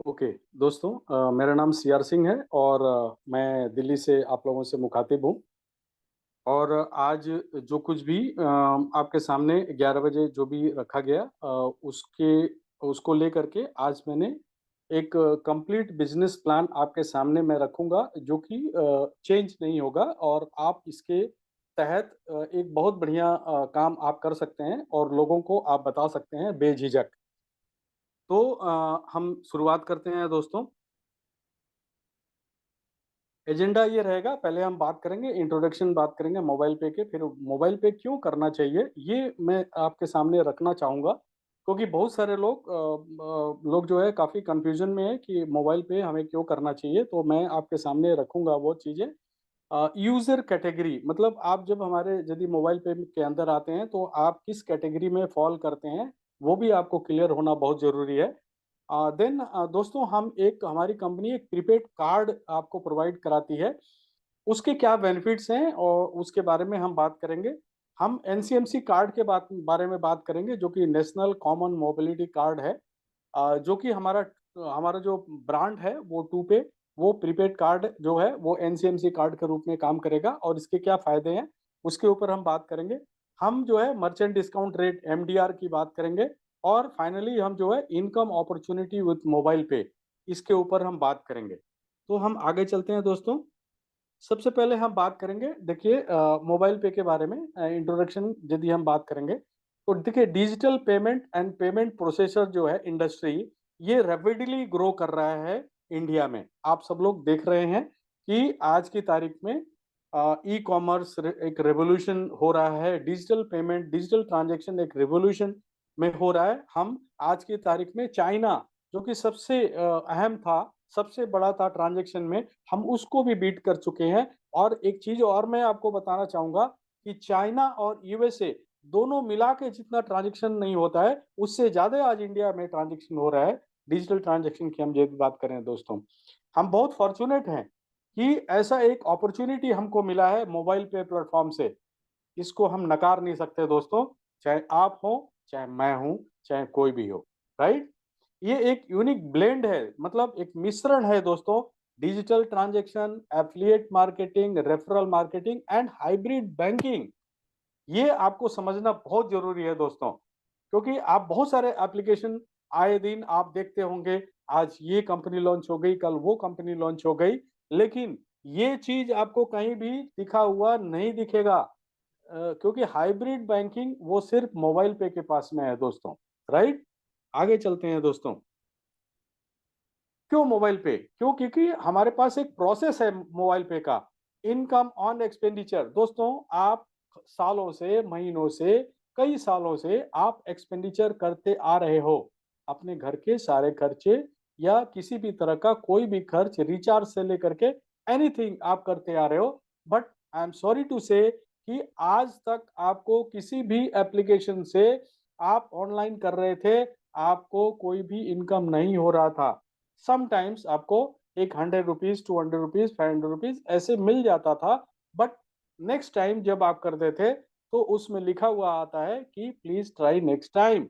Okay दोस्तों, मेरा नाम सीआर सिंह है और मैं दिल्ली से आप लोगों से मुखातिब हूँ। और आज जो कुछ भी आपके सामने 11 बजे जो भी रखा गया, उसके उसको लेकर के आज मैंने एक कंप्लीट बिजनेस प्लान आपके सामने मैं रखूंगा, जो कि चेंज नहीं होगा और आप इसके तहत एक बहुत बढ़िया काम आप कर सकते हैं और लोगों को आप बता सकते हैं बेझिझक। तो हम शुरुआत करते हैं दोस्तों। एजेंडा ये रहेगा, पहले हम बात करेंगे, इंट्रोडक्शन बात करेंगे मोबाइल पे के, फिर मोबाइल पे क्यों करना चाहिए ये मैं आपके सामने रखना चाहूँगा। क्योंकि बहुत सारे लोग जो है काफ़ी कन्फ्यूजन में है कि मोबाइल पे हमें क्यों करना चाहिए, तो मैं आपके सामने रखूँगा वो चीज़ें। यूज़र कैटेगरी मतलब आप जब हमारे यदि मोबाइल पे के अंदर आते हैं तो आप किस कैटेगरी में फ़ॉल करते हैं, वो भी आपको क्लियर होना बहुत ज़रूरी है। देन दोस्तों, हम एक हमारी कंपनी एक प्रीपेड कार्ड आपको प्रोवाइड कराती है। उसके क्या बेनिफिट्स हैं और उसके बारे में हम बात करेंगे। हम एनसीएमसी कार्ड के बारे में बात करेंगे, जो कि नेशनल कॉमन मोबिलिटी कार्ड है। जो कि हमारा हमारा जो ब्रांड है वो टू पे, वो प्रीपेड कार्ड जो है वो एनसीएमसी कार्ड के रूप में काम करेगा और इसके क्या फ़ायदे हैं, उसके ऊपर हम बात करेंगे। हम जो है मर्चेंट डिस्काउंट रेट एमडीआर की बात करेंगे और फाइनली हम जो है इनकम अपॉर्च्युनिटी विथ मोबाइल पे, इसके ऊपर हम बात करेंगे। तो हम आगे चलते हैं दोस्तों। सबसे पहले हम बात करेंगे, देखिए मोबाइल पे के बारे में इंट्रोडक्शन यदि हम बात करेंगे, तो देखिए digital payment and payment processor जो है इंडस्ट्री, ये रैपिडली ग्रो कर रहा है इंडिया में। आप सब लोग देख रहे हैं कि आज की तारीख में ई कॉमर्स एक रेवोल्यूशन हो रहा है, डिजिटल पेमेंट डिजिटल ट्रांजैक्शन एक रेवोल्यूशन में हो रहा है। हम आज की तारीख में चाइना, जो कि सबसे अहम था, सबसे बड़ा था ट्रांजैक्शन में, हम उसको भी बीट कर चुके हैं। और एक चीज़ और मैं आपको बताना चाहूँगा कि चाइना और यूएसए दोनों मिला के जितना ट्रांज़ैक्शन नहीं होता है, उससे ज़्यादा आज इंडिया में ट्रांज़ैक्शन हो रहा है, डिजिटल ट्रांज़ैक्शन की हम यदि बात करें दोस्तों। हम बहुत फॉर्च्यूनेट हैं कि ऐसा एक अपॉर्च्युनिटी हमको मिला है मोबाइल पे प्लेटफ़ॉर्म से। इसको हम नकार नहीं सकते दोस्तों, चाहे आप हो, चाहे मैं हूँ, चाहे कोई भी हो, राइट? ये एक यूनिक ब्लेंड है, मतलब एक मिश्रण है दोस्तों। Digital transaction, affiliate marketing, referral marketing and hybrid banking, ये आपको समझना बहुत ज़रूरी है दोस्तों। क्योंकि आप बहुत सारे एप्लीकेशन आए दिन आप देखते होंगे, आज ये कंपनी लॉन्च हो गई, कल वो कंपनी लॉन्च हो गई, लेकिन ये चीज़ आपको कहीं भी लिखा हुआ नहीं दिखेगा। क्योंकि हाइब्रिड बैंकिंग वो सिर्फ मोबाइल पे के पास में है दोस्तों, राइट? आगे चलते हैं दोस्तों। क्यों मोबाइल पे? क्यों? क्योंकि हमारे पास एक प्रोसेस है मोबाइल पे का, इनकम ऑन एक्सपेंडिचर। दोस्तों, आप सालों से, महीनों से, कई सालों से आप एक्सपेंडिचर करते आ रहे हो। अपने घर के सारे खर्चे या किसी भी तरह का कोई भी खर्च, रिचार्ज से लेकर के एनीथिंग आप करते आ रहे हो। But I am sorry to say कि आज तक आपको किसी भी एप्लीकेशन से आप ऑनलाइन कर रहे थे, आपको कोई भी इनकम नहीं हो रहा था। समटाइम्स आपको एक 100 रुपीज़, 200 रुपीज़, 500 रुपीज़ ऐसे मिल जाता था। बट नेक्स्ट टाइम जब आप करते थे, तो उसमें लिखा हुआ आता है कि please try next time.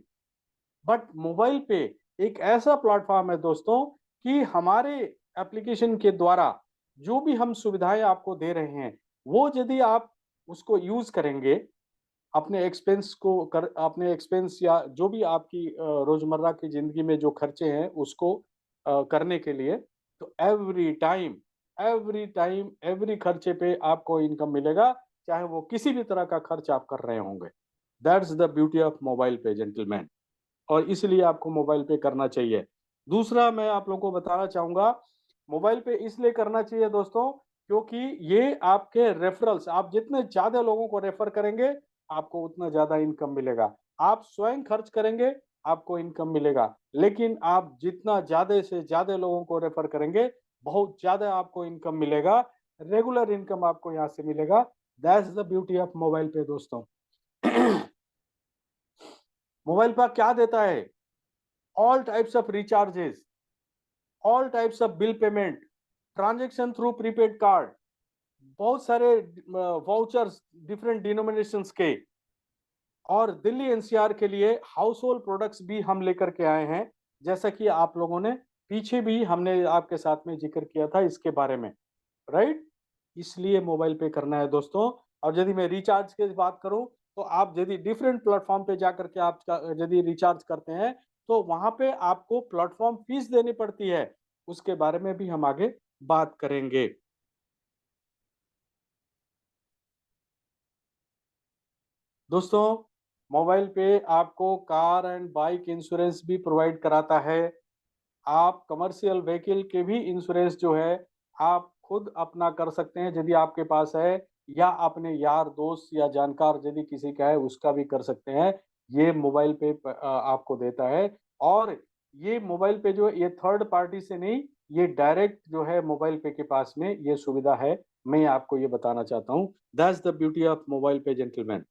But mobile पे एक ऐसा प्लेटफ़ॉर्म है दोस्तों कि हमारे एप्लीकेशन के द्वारा जो भी हम सुविधाएँ आपको दे रहे हैं, वो यदि आप उसको यूज़ करेंगे, अपने एक्सपेंस या जो भी आपकी रोज़मर्रा की ज़िंदगी में जो खर्चे हैं उसको करने के लिए, तो एवरी टाइम, एवरी खर्चे पे आपको इनकम मिलेगा, चाहे वो किसी भी तरह का खर्च आप कर रहे होंगे। That's the beauty of mobile pay gentleman, और इसलिए आपको मोबाइल पे करना चाहिए। दूसरा मैं आप लोगों को बताना चाहूँगा, मोबाइल पे इसलिए करना चाहिए दोस्तों, क्योंकि ये आपके रेफरल्स, आप जितने ज़्यादा लोगों को रेफर करेंगे, आपको उतना ज़्यादा इनकम मिलेगा। आप स्वयं खर्च करेंगे, आपको इनकम मिलेगा। लेकिन आप जितना ज़्यादा से ज़्यादा लोगों को रेफर करेंगे, बहुत ज़्यादा आपको इनकम मिलेगा। रेगुलर इनकम आपको यहाँ से मिलेगा। That's the beauty of mobile पे दोस्तों। मोबाइल पर क्या देता है? All types of recharges, all types of bill payment, transaction through prepaid card, बहुत सारे वाउचर्स डिफरेंट डिनोमिनेशंस के, और दिल्ली एनसीआर के लिए हाउस होल्ड प्रोडक्ट्स भी हम लेकर के आए हैं। जैसा कि आप लोगों ने पीछे भी हमने आपके साथ में ज़िक्र किया था इसके बारे में, राइट? इसलिए मोबाइल पे करना है दोस्तों। और यदि मैं रिचार्ज की बात करूँ, तो आप यदि डिफरेंट प्लेटफ़ॉर्म पे जाकर के आप यदि रिचार्ज करते हैं, तो वहाँ पे आपको प्लेटफ़ॉर्म फ़ीस देनी पड़ती है। उसके बारे में भी हम आगे बात करेंगे। दोस्तों, मोबाइल पे आपको कार एंड बाइक इंश्योरेंस भी प्रोवाइड कराता है। आप कमर्शियल व्हीकल के भी इंश्योरेंस जो है, आप खुद अपना कर सकते हैं यदि आपके पास है, या अपने यार, दोस्त या जानकार यदि किसी का है उसका भी कर सकते हैं। ये मोबाइल पे आपको देता है। और ये मोबाइल पे जो है ये थर्ड पार्टी से नहीं, ये डायरेक्ट जो है मोबाइल पे के पास में ये सुविधा है। मैं आपको ये बताना चाहता हूँ। That's the beauty of mobile pay gentleman.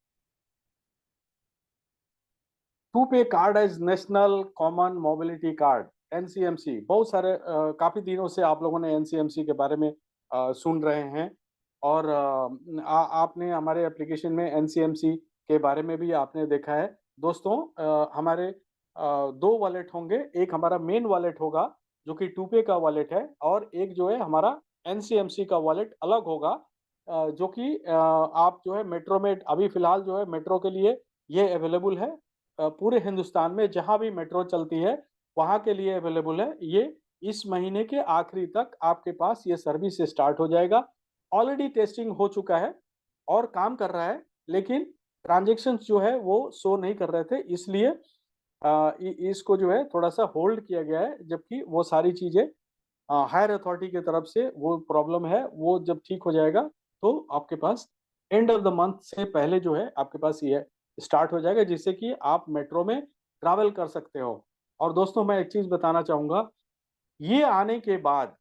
To pay card as national common mobility card, NCMC. बहुत सारे काफी दिनों से आप लोगों ने एनसीएमसी के बारे में सुन रहे हैं। और आपने हमारे एप्लीकेशन में एनसीएमसी के बारे में भी आपने देखा है। दोस्तों, हमारे दो वॉलेट होंगे। एक हमारा मेन वॉलेट होगा जो कि टू पे का वॉलेट है, और एक जो है हमारा एनसीएमसी का वॉलेट अलग होगा, जो कि आप जो है मेट्रो में अभी फिलहाल जो है मेट्रो के लिए ये अवेलेबल है। पूरे हिंदुस्तान में जहाँ भी मेट्रो चलती है, वहाँ के लिए अवेलेबल है। ये इस महीने के आखिरी तक आपके पास ये सर्विस स्टार्ट हो जाएगा। ऑलरेडी टेस्टिंग हो चुका है और काम कर रहा है, लेकिन ट्रांज़ैक्शंस जो है वो शो नहीं कर रहे थे, इसलिए इ इसको जो है थोड़ा-सा होल्ड किया गया है, जबकि वो सारी चीज़ें हायर अथॉरिटी की तरफ से वो प्रॉब्लम है, वो जब ठीक हो जाएगा, तो आपके पास एंड ऑफ द मंथ से पहले जो है आपके पास ये स्टार्ट हो जाएगा, जिससे कि आप मेट्रो में ट्रैवल कर सकते हो। और दोस्तों, मैं एक चीज़ बताना चाहूँगा, ये आने के बाद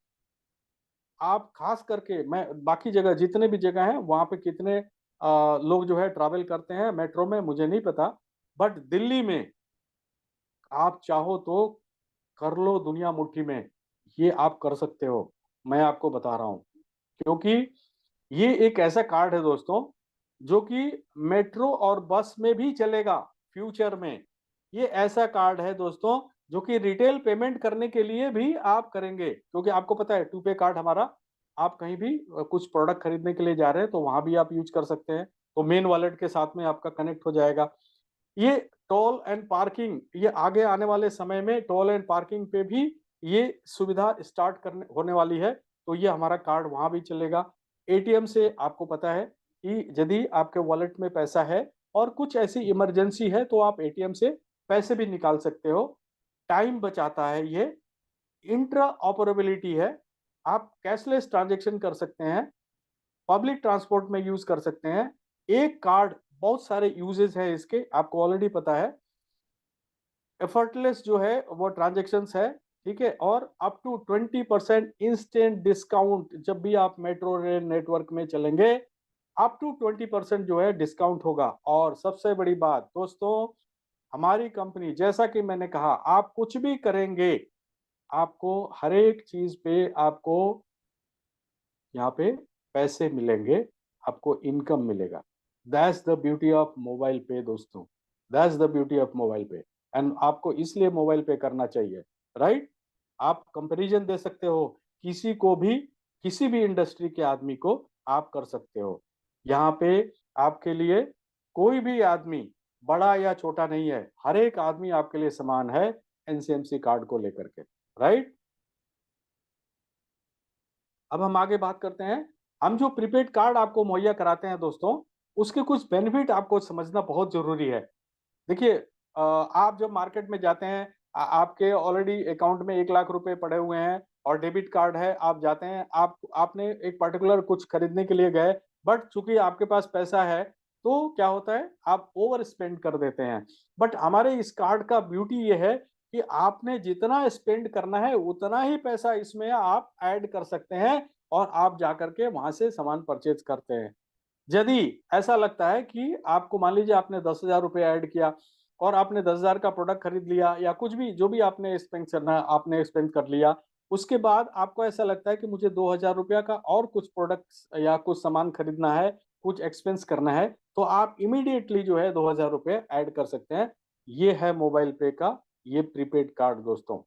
आप ख़ास करके, मैं बाकी जगह जितने भी जगह हैं, वहाँ पे कितने लोग जो है ट्रैवल करते हैं मेट्रो में मुझे नहीं पता, बट दिल्ली में आप चाहो तो कर लो दुनिया मुट्ठी में, ये आप कर सकते हो। मैं आपको बता रहा हूँ। क्योंकि ये एक ऐसा कार्ड है दोस्तों, जो कि मेट्रो और बस में भी चलेगा फ्यूचर में। ये ऐसा कार्ड है दोस्तों, जो कि रिटेल पेमेंट करने के लिए भी आप करेंगे, क्योंकि आपको पता है टू पे कार्ड हमारा, आप कहीं भी कुछ प्रोडक्ट खरीदने के लिए जा रहे हैं तो वहाँ भी आप यूज़ कर सकते हैं। तो मेन वॉलेट के साथ में आपका कनेक्ट हो जाएगा। ये टोल एंड पार्किंग, ये आगे आने वाले समय में टोल एंड पार्किंग पे भी ये सुविधा स्टार्ट करने होने वाली है, तो ये हमारा कार्ड वहाँ भी चलेगा। एटीएम से आपको पता है कि यदि आपके वॉलेट में पैसा है और कुछ ऐसी इमरजेंसी है, तो आप एटीएम से पैसे भी निकाल सकते हो। टाइम बचाता है ये, इंट्रा ऑपरेबिलिटी है, आप कैशलेस ट्रांज़ैक्शन कर सकते हैं, पब्लिक ट्रांसपोर्ट में यूज़ कर सकते हैं। एक कार्ड, बहुत सारे यूजेस हैं इसके, आपको ऑलरेडी पता है। एफर्टलेस जो है वो ट्रांज़ैक्शंस है, ठीक है? और अप टू 20% इंस्टेंट डिस्काउंट, जब भी आप मेट्रो रेल नेटवर्क में चलेंगे, अप टू 20% जो है डिस्काउंट होगा। और सबसे बड़ी बात दोस्तों, हमारी कंपनी, जैसा कि मैंने कहा, आप कुछ भी करेंगे, आपको हर एक चीज़ पे आपको यहाँ पे पैसे मिलेंगे, आपको इनकम मिलेगा। That's the beauty of mobile पे दोस्तों, that's the beauty of mobile पे। एंड आपको इसलिए मोबाइल पे करना चाहिए, राइट? आप कंपैरिज़न दे सकते हो, किसी को भी, किसी भी इंडस्ट्री के आदमी को आप कर सकते हो। यहाँ पे आपके लिए कोई भी आदमी बड़ा या छोटा नहीं है, हर एक आदमी आपके लिए समान है एनसीएमसी कार्ड को लेकर के, राइट? अब हम आगे बात करते हैं। हम जो प्रीपेड कार्ड आपको मुहैया कराते हैं दोस्तों, उसके कुछ बेनिफिट आपको समझना बहुत ज़रूरी है। देखिए, आप जब मार्केट में जाते हैं, आपके ऑलरेडी अकाउंट में 1 लाख रुपए पड़े हुए हैं और डेबिट कार्ड है, आप जाते हैं, आपने एक पर्टिकुलर कुछ खरीदने के लिए गए, बट चूँकि आपके पास पैसा है, तो क्या होता है, आप ओवर स्पेंड कर देते हैं। बट हमारे इस कार्ड का ब्यूटी ये है कि आपने जितना स्पेंड करना है, उतना ही पैसा इसमें आप ऐड कर सकते हैं और आप जाकर के वहाँ से सामान परचेज़ करते हैं। यदि ऐसा लगता है कि आपको, मान लीजिए आपने 10,000 रुपए ऐड किया और आपने 10,000 का प्रोडक्ट खरीद लिया, या कुछ भी जो भी आपने स्पेंड करना है आपने स्पेंड कर लिया। उसके बाद आपको ऐसा लगता है कि मुझे 2,000 रुपया का और कुछ प्रोडक्ट्स या कुछ सामान खरीदना है, कुछ एक्सपेंस करना है, तो आप इमीडिएटली जो है 2,000 रुपए ऐड कर सकते हैं। ये है मोबाइल पे का ये प्रीपेड कार्ड दोस्तों।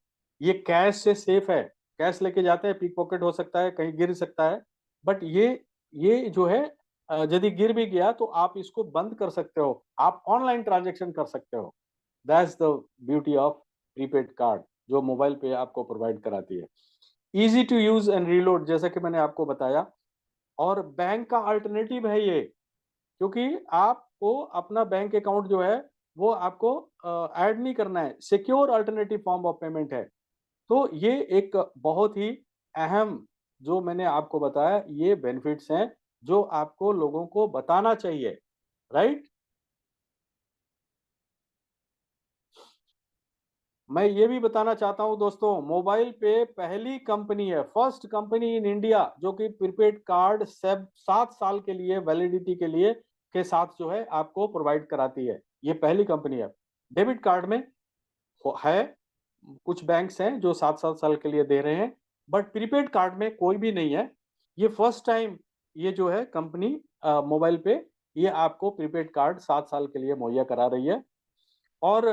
ये कैश से सेफ है। कैश लेके जाते हैं, पिक पॉकेट हो सकता है, कहीं गिर सकता है, बट ये जो है यदि गिर भी गया तो आप इसको बंद कर सकते हो, आप ऑनलाइन ट्रांजेक्शन कर सकते हो। That's the beauty of prepaid card जो मोबाइल पे आपको प्रोवाइड कराती है। Easy to use and reload, जैसा कि मैंने आपको बताया, और बैंक का अल्टरनेटिव है ये, क्योंकि आपको अपना बैंक अकाउंट जो है वो आपको ऐड नहीं करना है, secure alternative form of payment है। तो ये एक बहुत ही अहम, जो मैंने आपको बताया, ये बेनिफिट्स हैं जो आपको लोगों को बताना चाहिए, राइट। मैं ये भी बताना चाहता हूं दोस्तों, मोबाइल पे पहली कंपनी है, फर्स्ट कंपनी इन इंडिया जो कि प्रीपेड कार्ड सब 7 साल के लिए वैलिडिटी के लिए के साथ जो है आपको प्रोवाइड कराती है। ये पहली कंपनी है। डेबिट कार्ड में है, कुछ बैंक्स हैं जो 7-7 साल के लिए दे रहे हैं, बट प्रीपेड कार्ड में कोई भी नहीं है। ये फर्स्ट टाइम ये जो है कंपनी मोबाइल पे ये आपको प्रीपेड कार्ड 7 साल के लिए मुहैया करा रही है। और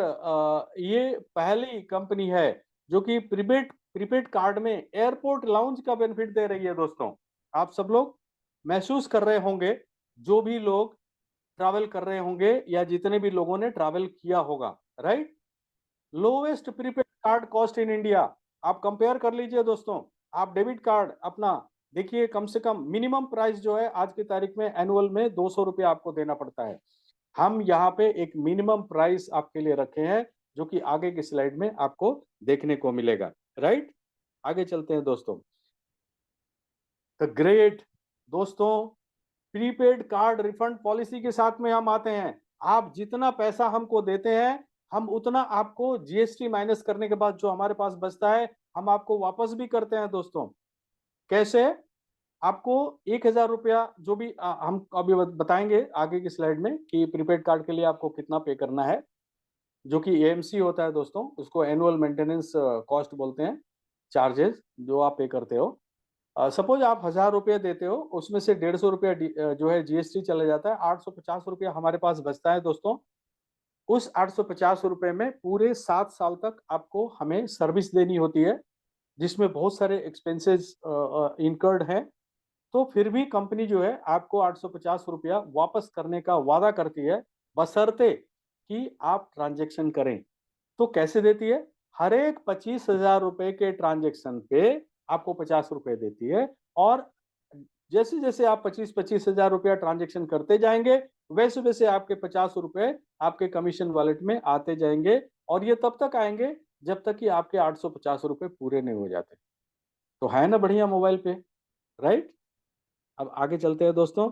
ये पहली कंपनी है जो कि प्रीपेड प्रीपेड कार्ड में एयरपोर्ट लाउंज का बेनिफिट दे रही है दोस्तों। आप सब लोग महसूस कर रहे होंगे, जो भी लोग ट्रैवल कर रहे होंगे या जितने भी लोगों ने ट्रैवल किया होगा, right. Lowest prepaid card cost in India, आप कंपेयर कर लीजिए दोस्तों। आप डेबिट कार्ड अपना देखिए, कम से कम मिनिमम प्राइस जो है आज की तारीख में एनुअल में 200 रुपये आपको देना पड़ता है। हम यहाँ पे एक मिनिमम प्राइस आपके लिए रखे हैं, जो कि आगे की स्लाइड में आपको देखने को मिलेगा, राइट। आगे चलते हैं दोस्तों। द ग्रेट दोस्तों, प्रीपेड कार्ड रिफंड पॉलिसी के साथ में हम आते हैं। आप जितना पैसा हमको देते हैं, हम उतना आपको जीएसटी माइनस करने के बाद जो हमारे पास बचता है, हम आपको वापस भी करते हैं दोस्तों। कैसे? आपको 1000 रुपया जो भी हम अभी बताएंगे आगे की स्लाइड में कि प्रीपेड कार्ड के लिए आपको कितना पे करना है, जो कि एएमसी होता है दोस्तों, उसको एनुअल मेंटेनेंस कॉस्ट बोलते हैं, चार्जेस जो आप पे करते हो। सपोज आप 1000 रुपये देते हो, उसमें से 150 रुपया जो है जीएसटी चला जाता है, 850 रुपया हमारे पास बचता है दोस्तों। उस 850 रुपये में पूरे 7 साल तक आपको हमें सर्विस देनी होती है, जिसमें बहुत सारे एक्सपेंसेस इनकर्ड हैं। तो फिर भी कंपनी जो है आपको 850 रुपया वापस करने का वादा करती है, बशर्ते कि आप ट्रांजेक्शन करें। तो कैसे देती है? हर एक 25,000 रुपए के ट्रांजेक्शन पे आपको 50 रुपए देती है। और जैसे जैसे आप 25,000 रुपया ट्रांजेक्शन करते जाएंगे, वैसे वैसे आपके 50 रुपए आपके कमीशन वॉलेट में आते जाएंगे। और ये तब तक आएंगे जब तक कि आपके 850 रुपए पूरे नहीं हो जाते। तो है ना बढ़िया मोबाइल पे, राइट। अब आगे चलते हैं दोस्तों।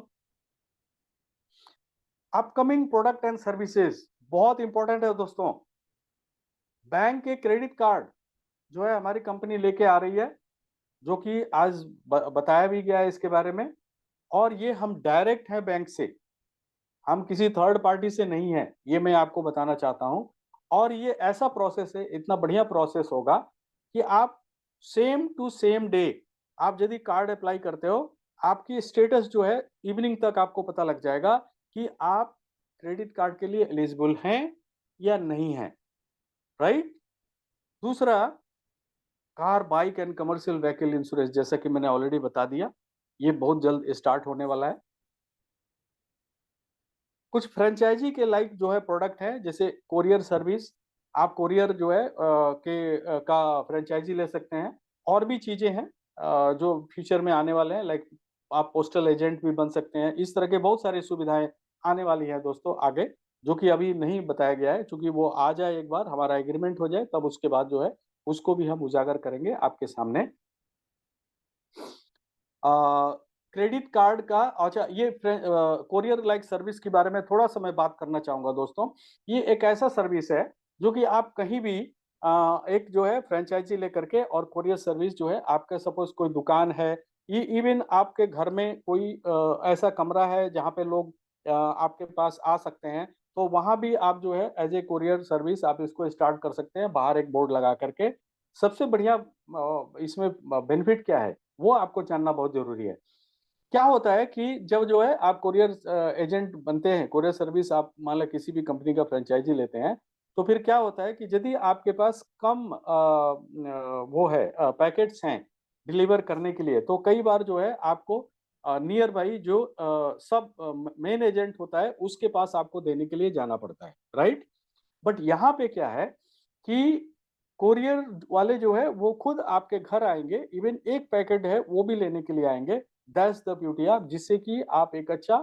अपकमिंग प्रोडक्ट एंड सर्विसेज बहुत इंपॉर्टेंट है दोस्तों। बैंक के क्रेडिट कार्ड जो है हमारी कंपनी लेके आ रही है, जो कि आज बताया भी गया है इसके बारे में। और ये हम डायरेक्ट हैं बैंक से, हम किसी थर्ड पार्टी से नहीं है, ये मैं आपको बताना चाहता हूँ। और ये ऐसा प्रोसेस है, इतना बढ़िया प्रोसेस होगा कि आप सेम टू सेम डे आप यदि कार्ड अप्लाई करते हो, आपकी स्टेटस जो है इवनिंग तक आपको पता लग जाएगा कि आप क्रेडिट कार्ड के लिए एलिजिबल हैं या नहीं है, राइट। दूसरा, car, bike and commercial vehicle insurance, जैसा कि मैंने ऑलरेडी बता दिया, ये बहुत जल्द स्टार्ट होने वाला है। कुछ फ्रेंचाइजी के लाइक जो है प्रोडक्ट है, जैसे कोरियर सर्विस, आप कोरियर जो है का फ्रेंचाइजी ले सकते हैं। और भी चीजें हैं जो फ्यूचर में आने वाले हैं, लाइक आप पोस्टल एजेंट भी बन सकते हैं। इस तरह के बहुत सारी सुविधाएं आने वाली हैं दोस्तों आगे, जो कि अभी नहीं बताया गया है, क्योंकि वो आ जाए, एक बार हमारा एग्रीमेंट हो जाए, तब उसके बाद जो है उसको भी हम उजागर करेंगे आपके सामने। क्रेडिट कार्ड का, अच्छा, ये कोरियर लाइक सर्विस के बारे में थोड़ा सा मैं बात करना चाहूंगा दोस्तों। ये एक ऐसा सर्विस है जो कि आप कहीं भी एक जो है फ्रेंचाइजी लेकर के, और कोरियर सर्विस जो है आपका, सपोज कोई दुकान है, ये इवन आपके घर में कोई ऐसा कमरा है जहाँ पे लोग आपके पास आ सकते हैं, तो वहां भी आप जो है एज ए कोरियर सर्विस आप इसको स्टार्ट कर सकते हैं, बाहर एक बोर्ड लगा करके। सबसे बढ़िया इसमें बेनिफिट क्या है वो आपको जानना बहुत जरूरी है। क्या होता है कि जब जो है आप कोरियर एजेंट बनते हैं, कोरियर सर्विस आप मान लो किसी भी कंपनी का फ्रेंचाइजी लेते हैं, तो फिर क्या होता है कि यदि आपके पास कम वो है पैकेट्स हैं डिलीवर करने के लिए, तो कई बार जो है आपको नियर बाई जो सब मेन एजेंट होता है उसके पास आपको देने के लिए जाना पड़ता है, राइट? बट यहाँ पे क्या है कि कोरियर वाले जो है वो खुद आपके घर आएँगे, इवन एक पैकेट है वो भी लेने के लिए आएँगे। दैट्स द ब्यूटी ऑफ, जिससे कि आप एक अच्छा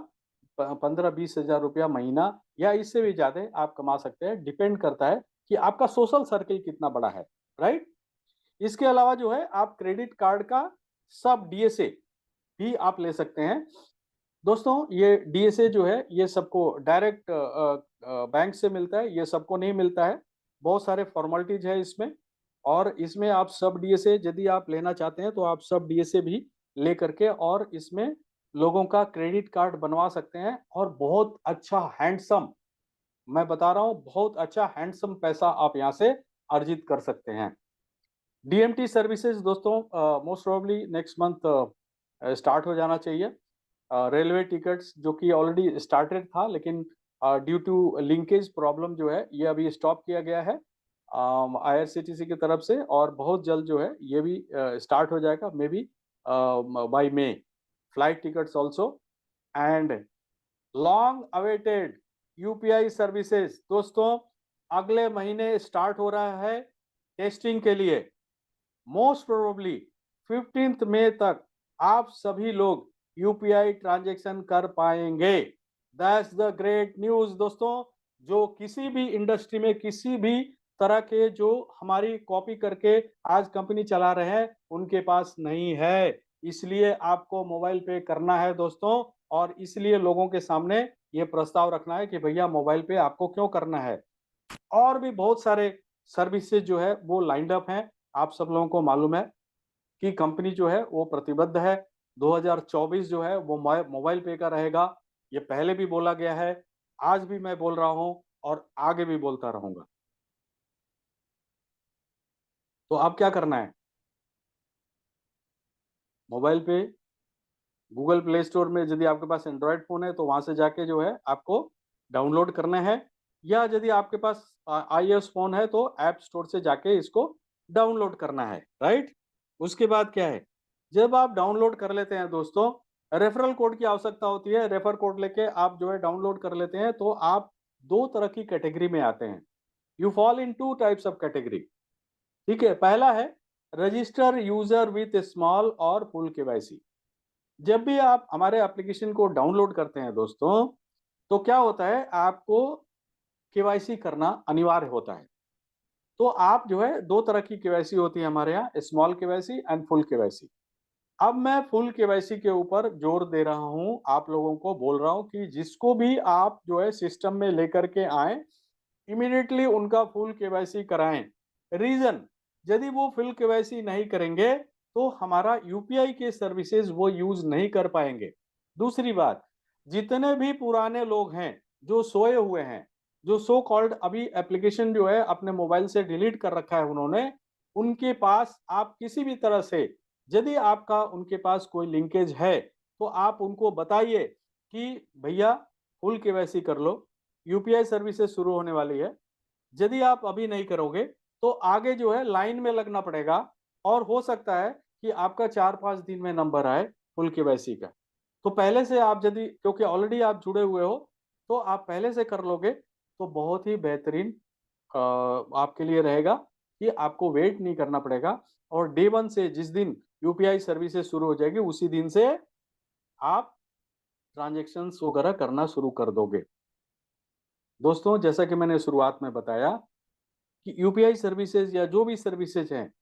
15-20 हज़ार रुपया महीना या इससे भी ज़्यादा आप कमा सकते हैं। डिपेंड करता है कि आपका सोशल सर्किल कितना बड़ा है, राइट? इसके अलावा जो है आप क्रेडिट कार्ड का सब डीएसए भी आप ले सकते हैं। दोस्तों, ये डीएसए जो है ये सबको डायरेक्ट बैंक से मिलता है, ये सबको नहीं मिलता है। बहुत सारे फॉर्मेलिटीज़ है इसमें, और इसमें आप सब डीएसए यदि आप लेना चाहते हैं तो आप सब डीएसए भी ले करके और इसमें लोगों का क्रेडिट कार्ड बनवा सकते हैं, और बहुत अच्छा हैंडसम, मैं बता रहा हूँ बहुत अच्छा हैंडसम पैसा आप यहाँ से अर्जित कर सकते हैं। डीएमटी सर्विसेज दोस्तों most probably next month start हो जाना चाहिए। रेलवे टिकट्स जो कि ऑलरेडी स्टार्टेड था, लेकिन ड्यू टू लिंकेज प्रॉब्लम जो है ये अभी स्टॉप किया गया है आईआरसीटीसी की तरफ से, और बहुत जल्द जो है ये भी स्टार्ट हो जाएगा, maybe by May. Flight tickets also, and long awaited UPI services दोस्तों अगले महीने स्टार्ट हो रहा है टेस्टिंग के लिए। मोस्ट प्रोबेबली 15th मई तक आप सभी लोग यूपीआई ट्रांजैक्शन कर पाएंगे। दैट्स द ग्रेट न्यूज़ दोस्तों, जो किसी भी इंडस्ट्री में किसी भी तरह के जो हमारी कॉपी करके आज कंपनी चला रहे हैं उनके पास नहीं है। इसलिए आपको मोबाइल पे करना है दोस्तों, और इसलिए लोगों के सामने ये प्रस्ताव रखना है कि भैया मोबाइल पे आपको क्यों करना है। और भी बहुत सारे सर्विसेज जो है वो लाइंड अप हैं। आप सब लोगों को मालूम है कि कंपनी जो है वो प्रतिबद्ध है। 2024 जो है वो मोबाइल पे का रहेगा। ये पहले भी बोला गया है, आज भी मैं बोल रहा हूँ और आगे भी बोलता रहूँगा। तो अब क्या करना है? मोबाइल पे गूगल प्ले स्टोर में यदि आपके पास एंड्रॉयड फ़ोन है तो वहाँ से जाके जो है आपको डाउनलोड करना है, या यदि आपके पास आईओएस फ़ोन है तो ऐप स्टोर से जाके इसको डाउनलोड करना है, राइट? उसके बाद क्या है, जब आप डाउनलोड कर लेते हैं दोस्तों, रेफरल कोड की आवश्यकता होती है। रेफर कोड लेके आप जो है डाउनलोड कर लेते हैं तो आप 2 तरह की कैटेगरी में आते हैं। You fall in 2 types of category, ठीक है? पहला है रजिस्टर यूज़र विथ स्मॉल और फुल केवाईसी। जब भी आप हमारे एप्लीकेशन को डाउनलोड करते हैं दोस्तों, तो क्या होता है आपको केवाईसी करना अनिवार्य होता है। तो आप जो है 2 तरह की केवाईसी होती है हमारे यहाँ, small KYC and full KYC. अब मैं फुल केवाईसी के ऊपर जोर दे रहा हूँ, आप लोगों को बोल रहा हूँ कि जिसको भी आप जो है सिस्टम में लेकर के आएँ, इमीडिएटली उनका फुल केवाईसी कराएँ। रीज़न, यदि वो फुल केवाईसी नहीं करेंगे, तो हमारा यूपीआई के सर्विसेज़ वो यूज़ नहीं कर पाएँगे। दूसरी बात, जितने भी पुराने लोग हैं, जो सोए हुए हैं, जो सो कॉल्ड अभी एप्लीकेशन जो है अपने मोबाइल से डिलीट कर रखा है उन्होंने, उनके पास आप किसी भी तरह से यदि आपका उनके पास कोई लिंकेज है, तो आप उनको बताइए कि भैया फुल केवाईसी कर लो, यूपीआई सर्विसेज शुरू होने वाली है। यदि आप अभी नहीं करोगे, तो आगे जो है लाइन में लगना पड़ेगा, और हो सकता है कि आपका 4-5 दिन में नंबर आए फुल केवाईसी का। तो पहले से आप यदि, क्योंकि ऑलरेडी आप जुड़े हुए हो, तो आप पहले से कर लोगे, तो बहुत ही बेहतरीन आपके लिए रहेगा कि आपको वेट नहीं करना पड़ेगा, और डे 1 से जिस दिन यूपीआई सर्विसेज शुरू हो जाएगी, उसी दिन से आप ट्रांज़ैक्शंस वगैरह करना शुरू कर दोगे। दोस्तों, जैसा कि मैंने शुरुआत में बताया कि यूपीआई सर्विसेज या जो भी सर्विसेज हैं,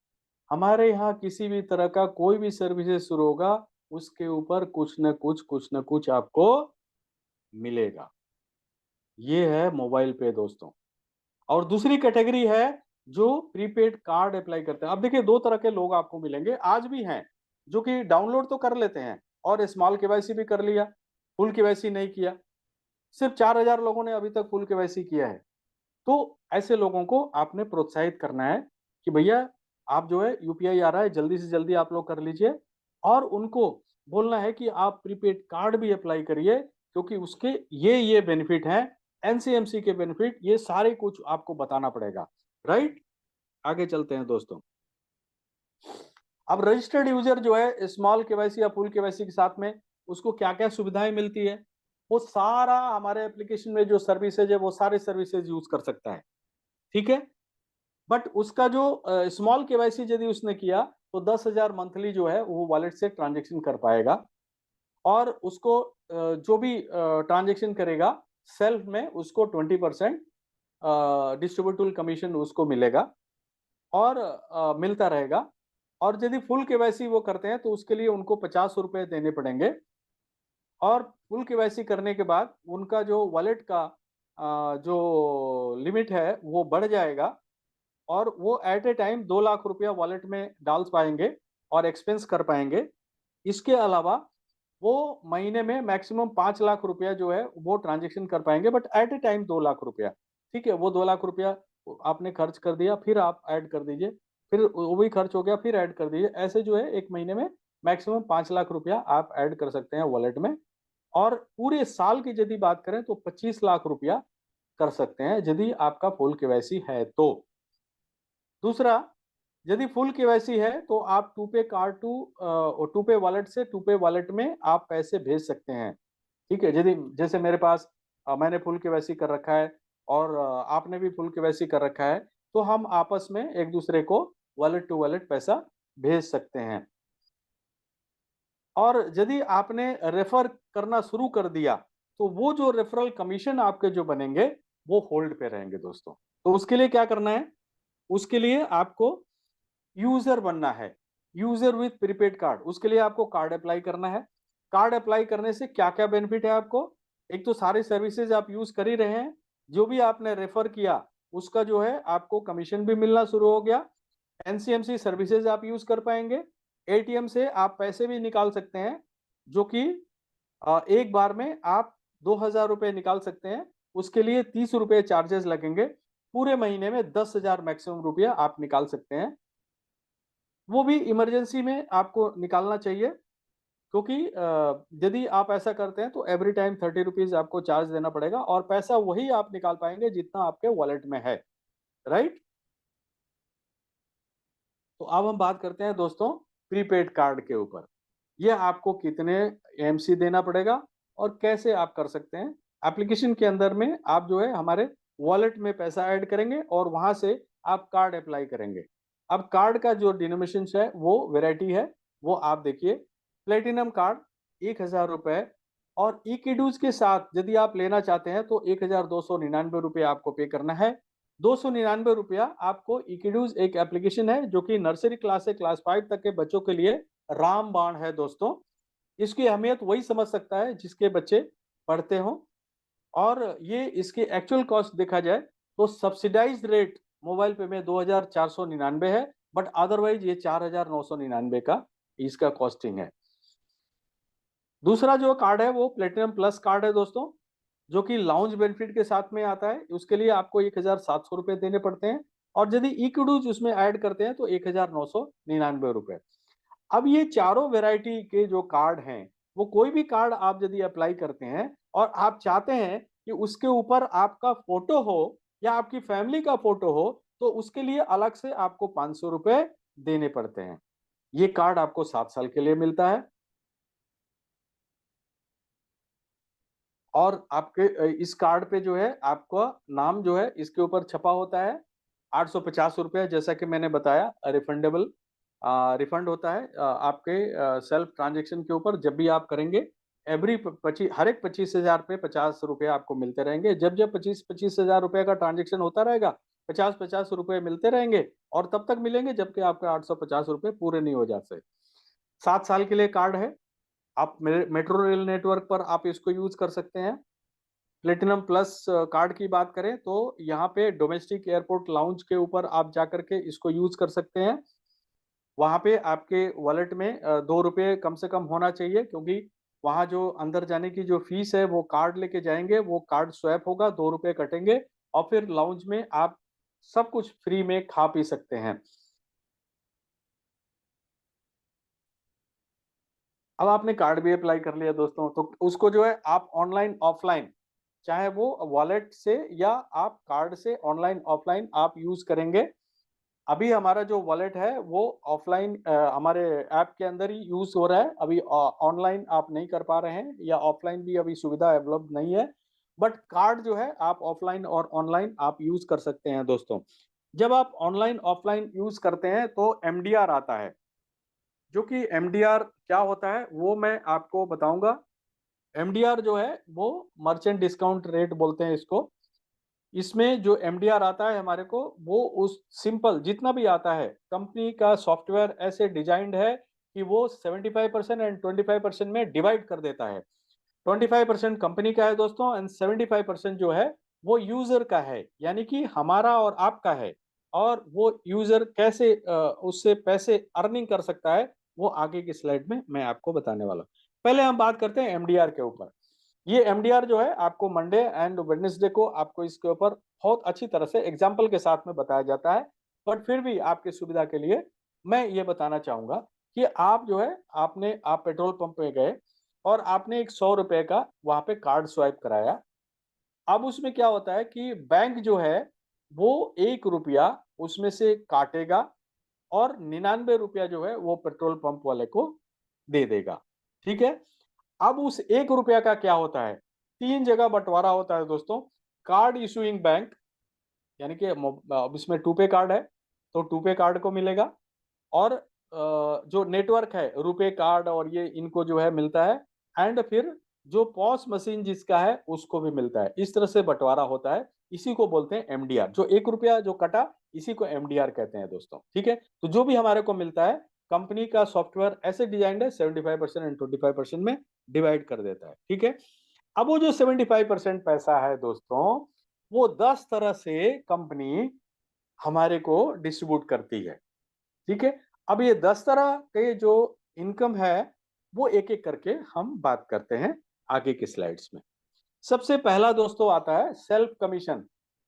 हमारे यहाँ किसी भी तरह का कोई भी सर्विसेज शुरू होगा, उसके ऊपर कुछ न कुछ आपको मिलेगा। ये है मोबाइल पे दोस्तों। और दूसरी कैटेगरी है जो प्रीपेड कार्ड अप्लाई करते हैं। अब देखिए 2 तरह के लोग आपको मिलेंगे, आज भी हैं, जो कि डाउनलोड तो कर लेते हैं और स्मॉल केवाईसी भी कर लिया, फुल केवाईसी नहीं किया। सिर्फ 4000 लोगों ने अभी तक फुल केवाईसी किया है। तो ऐसे लोगों को आपने प्रोत्साहित करना है कि भैया आप जो है यूपीआई आ रहा है, जल्दी से जल्दी आप लोग कर लीजिए, और उनको बोलना है कि आप प्रीपेड कार्ड भी अप्लाई करिए, क्योंकि उसके ये बेनिफिट हैं। एनसीएमसी के बेनिफिट, ये सारे कुछ आपको बताना पड़ेगा, राइट? आगे चलते हैं दोस्तों। अब रजिस्टर्ड यूजर जो है स्मॉल केवाईसी या फुल केवाईसी के साथ में उसको क्या-क्या सुविधाएं मिलती है, वो सारा हमारे एप्लीकेशन में जो सर्विसेज है वो सारे सर्विसेज यूज कर सकता है, ठीक है? बट उसका जो स्मॉल केवाईसी यदि उसने किया तो 10,000 मंथली जो है वो वॉलेट से ट्रांजेक्शन कर पाएगा, और उसको जो भी ट्रांजेक्शन करेगा सेल्फ में उसको 20% डिस्ट्रीब्यूटिबल कमीशन उसको मिलेगा, और मिलता रहेगा। और यदि फुल केवाईसी वो करते हैं तो उसके लिए उनको 50 रुपए देने पड़ेंगे, और फुल केवाईसी करने के बाद उनका जो वॉलेट का जो लिमिट है वो बढ़ जाएगा, और वो एट ए टाइम 2 लाख रुपया वॉलेट में डाल पाएंगे और एक्सपेंस कर पाएंगे। इसके अलावा वो महीने में मैक्सिमम 5 लाख रुपया जो है वो ट्रांजेक्शन कर पाएंगे, but at A time 2 lakh रुपया, ठीक है? वो 2 लाख रुपया आपने खर्च कर दिया, फिर आप ऐड कर दीजिए, फिर वो भी खर्च हो गया, फिर ऐड कर दीजिए। ऐसे जो है एक महीने में मैक्सिमम 5 लाख रुपया आप ऐड कर सकते हैं वॉलेट में। और पूरे साल की यदि बात करें तो 25 लाख रुपया कर सकते हैं यदि आपका फुल केवाईसी है तो। दूसरा, यदि फुल केवाईसी है तो आप टू पे वॉलेट से टू पे वॉलेट में आप पैसे भेज सकते हैं, ठीक है? यदि जैसे मेरे पास मैंने फुल केवाईसी कर रखा है, और आपने भी फुल केवाईसी कर रखा है, तो हम आपस में एक दूसरे को वॉलेट टू वॉलेट पैसा भेज सकते हैं। और यदि आपने रेफर करना शुरू कर दिया तो वो जो रेफरल कमीशन आपके जो बनेंगे वो होल्ड पे रहेंगे दोस्तों। तो उसके लिए क्या करना है? उसके लिए आपको यूजर बनना है, यूजर विथ प्रीपेड कार्ड। उसके लिए आपको कार्ड अप्लाई करना है। कार्ड अप्लाई करने से क्या क्या बेनिफिट है आपको? एक तो सारी सर्विसेज आप यूज कर ही रहे हैं, जो भी आपने रेफर किया उसका जो है आपको कमीशन भी मिलना शुरू हो गया। एनसीएमसी सर्विसेज आप यूज कर पाएंगे। एटीएम से आप पैसे भी निकाल सकते हैं, जो कि एक बार में आप 2,000 रुपए निकाल सकते हैं। उसके लिए 30 रुपए चार्जेस लगेंगे। पूरे महीने में 10,000 मैक्सिमम रुपया आप निकाल सकते हैं। वो भी इमरजेंसी में आपको निकालना चाहिए, क्योंकि यदि आप ऐसा करते हैं तो एवरी टाइम 30 रुपीज आपको चार्ज देना पड़ेगा, और पैसा वही आप निकाल पाएंगे जितना आपके वॉलेट में है, राइट? तो अब हम बात करते हैं दोस्तों प्रीपेड कार्ड के ऊपर। ये आपको कितने एमसी देना पड़ेगा और कैसे आप कर सकते हैं? एप्लीकेशन के अंदर में आप जो है हमारे वॉलेट में पैसा ऐड करेंगे और वहां से आप कार्ड अप्लाई करेंगे। अब कार्ड का जो डिनोमिनेशन है वो वैरायटी है, वो आप देखिए। प्लेटिनम कार्ड 1,000 रुपए, और इक्विडूज के साथ यदि आप लेना चाहते हैं तो 1,299 रुपये आपको पे करना है। 299 रुपया आपको इक्विडूज एक एप्लीकेशन है जो कि नर्सरी क्लास से क्लास 5 तक के बच्चों के लिए रामबाण है दोस्तों। इसकी अहमियत वही समझ सकता है जिसके बच्चे पढ़ते हों। और ये इसकी एक्चुअल कॉस्ट देखा जाए तो सब्सिडाइज्ड रेट मोबाइल पे में 2,499 है, बट अदरवाइज ये 4,999 का इसका कॉस्टिंग है। दूसरा जो कार्ड है वो प्लेटिनम प्लस कार्ड है दोस्तों, जो कि लाउंज बेनिफिट के साथ में आता है। उसके लिए आपको 1,700 रुपए देने पड़ते हैं, और यदि इक्विडूज उसमें ऐड करते हैं तो 1,999 रुपए। अब ये चारों वैरायटी के जो कार्ड हैं, वो कोई भी कार्ड आप यदि अप्लाई करते हैं और आप चाहते हैं कि उसके ऊपर आपका फोटो हो या आपकी फैमिली का फोटो हो, तो उसके लिए अलग से आपको 500 रुपए देने पड़ते हैं। ये कार्ड आपको 7 साल के लिए मिलता है, और आपके इस कार्ड पे जो है आपका नाम जो है इसके ऊपर छपा होता है। 850 रुपये, जैसा कि मैंने बताया, रिफंडेबल रिफंड होता है आपके सेल्फ ट्रांजेक्शन के ऊपर जब भी आप करेंगे। हर एक 25,000 पे 50 रुपये आपको मिलते रहेंगे। जब जब 25,000 रुपये का ट्रांजेक्शन होता रहेगा, 50-50 रुपये मिलते रहेंगे, और तब तक मिलेंगे जबकि आपके 850 रुपये पूरे नहीं हो जाते। 7 साल के लिए कार्ड है। आप मेट्रो रेल नेटवर्क पर आप इसको यूज कर सकते हैं। प्लेटिनम प्लस कार्ड की बात करें तो यहाँ पे डोमेस्टिक एयरपोर्ट लाउंज के ऊपर आप जाकर के इसको यूज कर सकते हैं। वहाँ पे आपके वॉलेट में 2 रुपये कम से कम होना चाहिए, क्योंकि वहाँ जो अंदर जाने की जो फीस है वो कार्ड लेके जाएंगे, वो कार्ड स्वैप होगा, 2 रुपये कटेंगे, और फिर लाउंज में आप सब कुछ फ्री में खा पी सकते हैं। अब आपने कार्ड भी अप्लाई कर लिया दोस्तों, तो उसको जो है आप ऑनलाइन ऑफलाइन चाहे वो वॉलेट से या आप कार्ड से ऑनलाइन ऑफलाइन आप यूज़ करेंगे। अभी हमारा जो वॉलेट है वो ऑफलाइन हमारे ऐप के अंदर ही यूज़ हो रहा है। अभी ऑनलाइन आप नहीं कर पा रहे हैं या ऑफलाइन भी अभी सुविधा अवेलेबल नहीं है। बट कार्ड जो है आप ऑफलाइन और ऑनलाइन आप यूज़ कर सकते हैं दोस्तों। जब आप ऑनलाइन ऑफलाइन यूज़ करते हैं तो एमडीआर आता है, जो कि एमडीआर क्या होता है वो मैं आपको बताऊँगा। एमडीआर जो है वो मर्चेंट डिस्काउंट रेट बोलते हैं इसको। इसमें जो एमडीआर आता है हमारे को, वो उस सिंपल जितना भी आता है, कंपनी का सॉफ्टवेयर ऐसे डिजाइंड है कि वो 75% एंड 25% में डिवाइड कर देता है। 25% कंपनी का है दोस्तों एंड 75% जो है वो यूजर का है, यानी कि हमारा और आपका है। और वो यूजर कैसे उससे पैसे अर्निंग कर सकता है, वो आगे की स्लाइड में मैं आपको बताने वाला हूँ। पहले हम बात करते हैं एमडीआर के ऊपर। ये एमडीआर जो है आपको मंडे एंड वेडनेसडे को आपको इसके ऊपर बहुत अच्छी तरह से एग्जाम्पल के साथ में बताया जाता है। बट फिर भी आपकी सुविधा के लिए मैं ये बताना चाहूंगा कि आप जो है आप पेट्रोल पंप पे गए और आपने एक 100 रुपए का वहां पे कार्ड स्वाइप कराया। अब उसमें क्या होता है कि बैंक जो है वो 1 रुपया उसमें से काटेगा और 99 रुपया जो है वो पेट्रोल पंप वाले को दे देगा। ठीक है। अब उस 1 रुपया का क्या होता है, 3 जगह बंटवारा होता है दोस्तों। कार्ड इशूइंग बैंक, यानी कि अब इसमें टू पे कार्ड है तो टू पे कार्ड को मिलेगा। और जो नेटवर्क है रुपे कार्ड और ये इनको जो है मिलता है। एंड फिर जो पॉस मशीन जिसका है उसको भी मिलता है। इस तरह से बंटवारा होता है। इसी को बोलते हैं एमडीआर। जो 1 रुपया जो कटा, इसी को एमडीआर कहते हैं दोस्तों। ठीक है। तो जो भी हमारे को मिलता है, कंपनी का सॉफ्टवेयर ऐसे डिजाइंड है 75% एंड 25% में डिवाइड कर देता है। ठीक है। अब वो जो 75% पैसा है दोस्तों, वो 10 तरह से कंपनी हमारे को डिस्ट्रीब्यूट करती है। ठीक है। अब ये 10 तरह के जो इनकम है, वो एक-एक करके हम बात करते हैं आगे की स्लाइड्स में। सबसे पहला दोस्तों आता है सेल्फ कमीशन।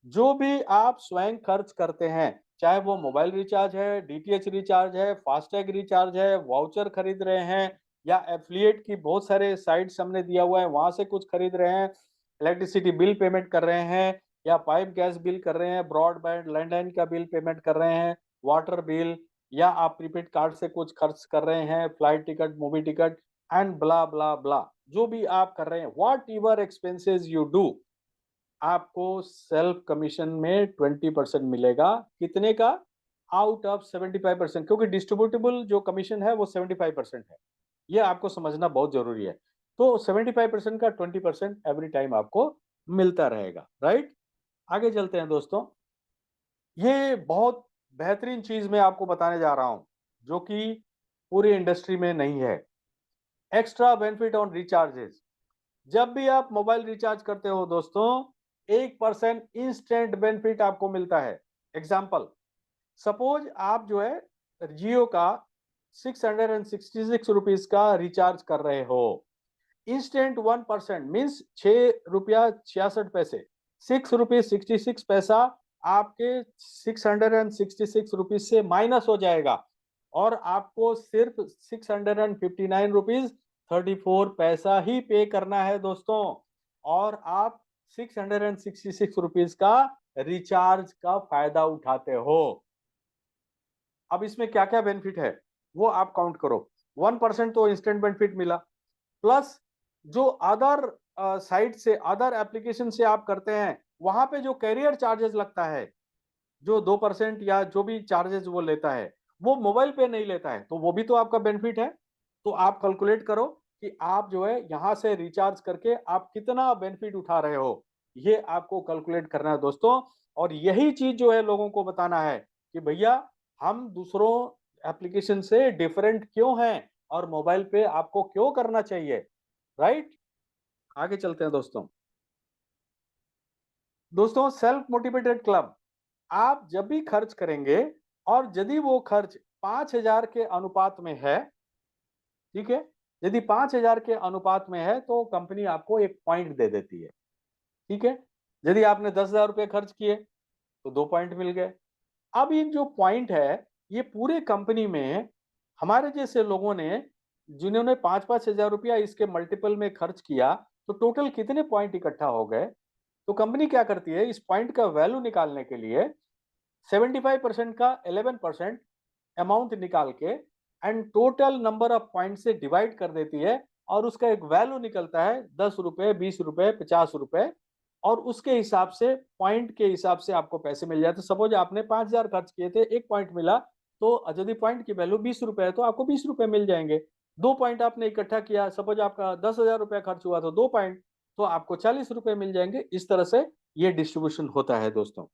जो भी आप स्वयं खर्च करते हैं, चाहे वो मोबाइल रिचार्ज है, डीटीएच रिचार्ज है, फास्टैग रिचार्ज है, वाउचर खरीद रहे हैं या एफिलिएट की बहुत सारे साइट्स हमने दिया हुआ है, वहां से कुछ खरीद रहे हैं, इलेक्ट्रिसिटी बिल पेमेंट कर रहे हैं या पाइप गैस बिल कर रहे हैं, ब्रॉडबैंड लैंडलाइन का बिल पेमेंट कर रहे हैं, वाटर बिल, या आप प्रीपेड कार्ड से कुछ खर्च कर रहे हैं, flight ticket, movie ticket and blah blah blah. जो भी आप कर रहे हैं, whatever expenses you do, आपको सेल्फ कमीशन में 20% मिलेगा। कितने का? आउट ऑफ 75%, क्योंकि डिस्ट्रीब्यूटेबल जो कमीशन है वो 75% है। ये आपको समझना बहुत जरूरी है। तो 75% का 20% एवरी टाइम आपको मिलता रहेगा। राइट। आगे चलते हैं दोस्तों। ये बहुत बेहतरीन चीज मैं आपको बताने जा रहा हूं, जो कि पूरी इंडस्ट्री में नहीं है। Extra benefit on recharges. जब भी आप मोबाइल रिचार्ज करते हो दोस्तों, 1% इंस्टेंट बेनिफिट आपको मिलता है। एग्जाम्पल, सपोज आप जो है जियो का 666 रुपीज का रिचार्ज कर रहे हो। इंस्टेंट 1% मीन्स 6 रुपया 66 पैसे, 6 रुपीज 66 पैसा आपके 666 रुपीज से माइनस हो जाएगा और आपको सिर्फ 659 रुपीज 34 पैसा ही पे करना है दोस्तों। और आप 666 रुपीज का रिचार्ज का फायदा उठाते हो। अब इसमें क्या क्या बेनिफिट है वो आप काउंट करो। 1% तो इंस्टेंट बेनिफिट मिला, प्लस जो अदर साइट से अदर एप्लीकेशन से आप करते हैं, वहां पे जो कैरियर चार्जेस लगता है, जो 2% या जो भी चार्जेस वो लेता है, वो मोबाइल पे नहीं लेता है, तो वो भी तो आपका बेनिफिट है। तो आप कैलकुलेट करो कि आप जो है यहां से रिचार्ज करके आप कितना बेनिफिट उठा रहे हो। ये आपको कैलकुलेट करना है दोस्तों। और यही चीज जो है लोगों को बताना है कि भैया, हम दूसरों एप्लीकेशन से डिफरेंट क्यों हैं और मोबाइल पे आपको क्यों करना चाहिए। राइट। आगे चलते हैं दोस्तों। दोस्तों, सेल्फ मोटिवेटेड क्लब। आप जब भी खर्च करेंगे और यदि वो खर्च 5,000 के अनुपात में है, ठीक है, यदि 5,000 के अनुपात में है तो कंपनी आपको एक पॉइंट दे देती है। ठीक है। यदि आपने 10,000 रुपए खर्च किए तो 2 पॉइंट मिल गए। अब ये जो पॉइंट है, ये पूरे कंपनी में हमारे जैसे लोगों ने, जिन्होंने 5-5 हजार रुपया इसके मल्टीपल में खर्च किया, तो टोटल कितने पॉइंट इकट्ठा हो गए? तो कंपनी क्या करती है, इस पॉइंट का वैल्यू निकालने के लिए 75% का 11% अमाउंट निकाल के and total number of point से डिवाइड कर देती है और उसका एक वैल्यू निकलता है 10 रुपए, 20 रुपए, 50 रुपए और उसके हिसाब से पॉइंट के हिसाब से आपको पैसे मिल जाते। सपोज आपने 5,000 खर्च किए थे, एक पॉइंट मिला, तो यदि पॉइंट की वैल्यू 20 रुपए है तो आपको 20 रुपए मिल जाएंगे। 2 पॉइंट आपने इकट्ठा किया, सपोज आपका 10,000 रुपया खर्च हुआ तो 2 पॉइंट, तो आपको 40 रुपए मिल जाएंगे। इस तरह से ये डिस्ट्रीब्यूशन होता है दोस्तों।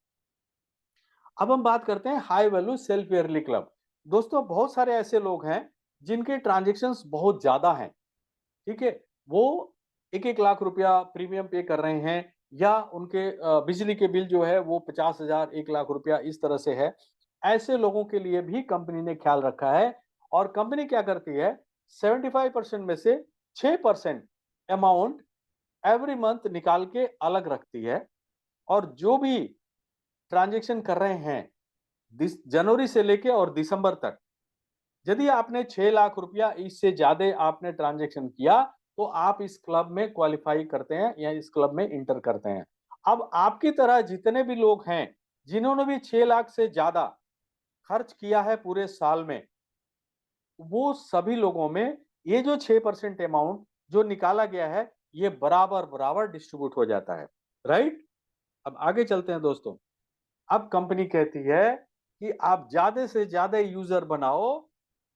अब हम बात करते हैं high value self yearly club. दोस्तों बहुत सारे ऐसे लोग हैं जिनके ट्रांजेक्शन्स बहुत ज्यादा हैं, ठीक है, वो 1-1 लाख रुपया प्रीमियम पे कर रहे हैं या उनके बिजली के बिल जो है वो 50,000 1 लाख रुपया इस तरह से है। ऐसे लोगों के लिए भी कंपनी ने ख्याल रखा है और कंपनी क्या करती है, 75% में से 6% अमाउंट एवरी मंथ निकाल के अलग रखती है और जो भी ट्रांजेक्शन कर रहे हैं जनवरी से लेके और दिसंबर तक, यदि आपने 6 लाख रुपया इससे ज्यादा आपने ट्रांजेक्शन किया तो आप इस क्लब में क्वालिफाई करते हैं या इस क्लब में इंटर करते हैं। अब आपकी तरह जितने भी लोग हैं जिन्होंने भी 6 लाख से ज्यादा खर्च किया है पूरे साल में, वो सभी लोगों में ये जो 6% अमाउंट जो निकाला गया है ये बराबर बराबर डिस्ट्रीब्यूट हो जाता है। राइट। अब आगे चलते हैं दोस्तों। अब कंपनी कहती है कि आप ज्यादा से ज्यादा यूजर बनाओ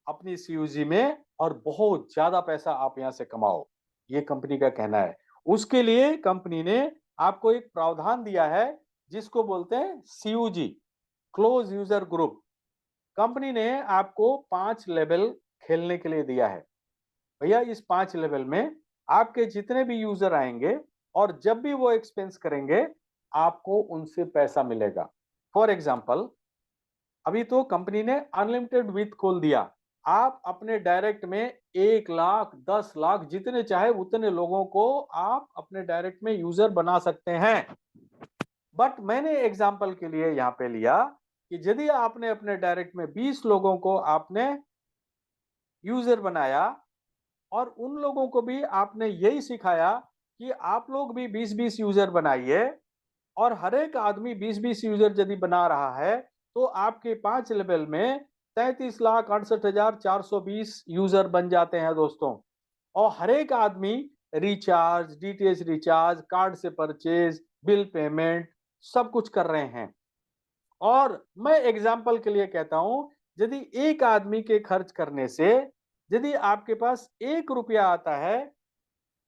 अपनी सीयूजी में और बहुत ज्यादा पैसा आप यहां से कमाओ, ये कंपनी का कहना है। उसके लिए कंपनी ने आपको एक प्रावधान दिया है जिसको बोलते हैं CUG, close user group. Company ने आपको 5 लेवल खेलने के लिए दिया है। भैया इस 5 लेवल में आपके जितने भी यूजर आएंगे और जब भी वो एक्सपेंस करेंगे आपको उनसे पैसा मिलेगा। फॉर एग्जाम्पल, अभी तो कंपनी ने अनलिमिटेड विथ खोल दिया। आप अपने डायरेक्ट में 1 लाख, 10 लाख जितने चाहे उतने लोगों को आप अपने डायरेक्ट में यूजर बना सकते हैं। बट मैंने एग्जाम्पल के लिए यहां पे लिया कि यदि आपने अपने डायरेक्ट में 20 लोगों को आपने यूजर बनाया और उन लोगों को भी आपने यही सिखाया कि आप लोग भी 20-20 यूजर बनाइए और हर एक आदमी 20-20 यूजर यदि बना रहा है तो आपके 5 लेवल में 33,68,420 यूजर बन जाते हैं दोस्तों। और हर एक आदमी रिचार्ज, डीटीएच रिचार्ज, कार्ड से परचेज, बिल पेमेंट सब कुछ कर रहे हैं। और मैं एग्जाम्पल के लिए कहता हूं, यदि एक आदमी के खर्च करने से यदि आपके पास 1 रुपया आता है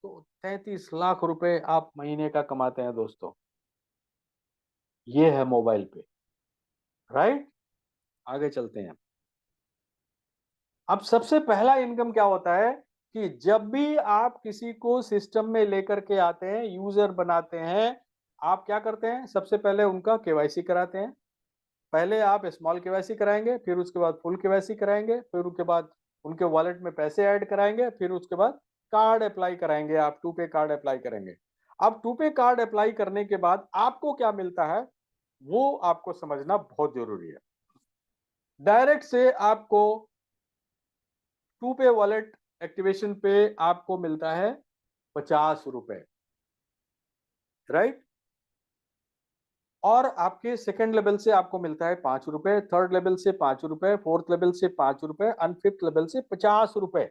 तो 33 लाख रुपए आप महीने का कमाते हैं दोस्तों। ये है मोबाइल पे। राइट। आगे चलते हैं। अब सबसे पहला इनकम क्या होता है कि जब भी आप किसी को सिस्टम में लेकर के आते हैं, यूजर बनाते हैं, आप क्या करते हैं, सबसे पहले उनका केवाईसी कराते हैं। पहले आप स्मॉल केवाईसी कराएंगे, फिर उसके बाद फुल केवाईसी कराएंगे, फिर उसके बाद उनके वॉलेट में पैसे ऐड कराएंगे, फिर उसके बाद कार्ड अप्लाई कराएंगे, आप टू पे कार्ड अप्लाई करेंगे। अब टू पे कार्ड अप्लाई करने के बाद आपको क्या मिलता है वो आपको समझना बहुत जरूरी है। डायरेक्ट से आपको टू पे वॉलेट एक्टिवेशन पे आपको मिलता है 50 रुपए। राइट। और आपके सेकंड लेवल से आपको मिलता है 5 रुपए, थर्ड लेवल से 5 रुपए, फोर्थ लेवल से 5 रुपए, एंड फिफ्थ लेवल से 50 रुपए।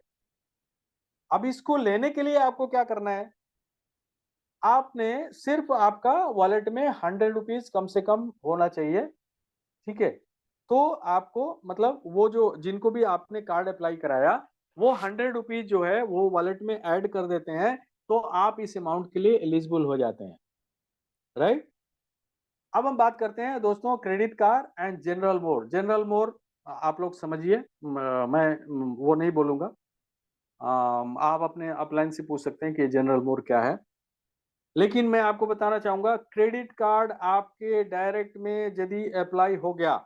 अब इसको लेने के लिए आपको क्या करना है, आपने सिर्फ आपका वॉलेट में 100 रुपीज कम से कम होना चाहिए। ठीक है। तो आपको मतलब वो जो जिनको भी आपने कार्ड अप्लाई कराया वो 100 रुपीज जो है वो वॉलेट में ऐड कर देते हैं, तो आप इस अमाउंट के लिए एलिजिबल हो जाते हैं। राइट। अब हम बात करते हैं दोस्तों credit card and general mode. General mode आप लोग समझिए, मैं वो नहीं बोलूंगा। आप अपने अपलाइन से पूछ सकते हैं कि जनरल मोड क्या है। लेकिन मैं आपको बताना चाहूंगा क्रेडिट कार्ड आपके डायरेक्ट में यदि अप्लाई हो गया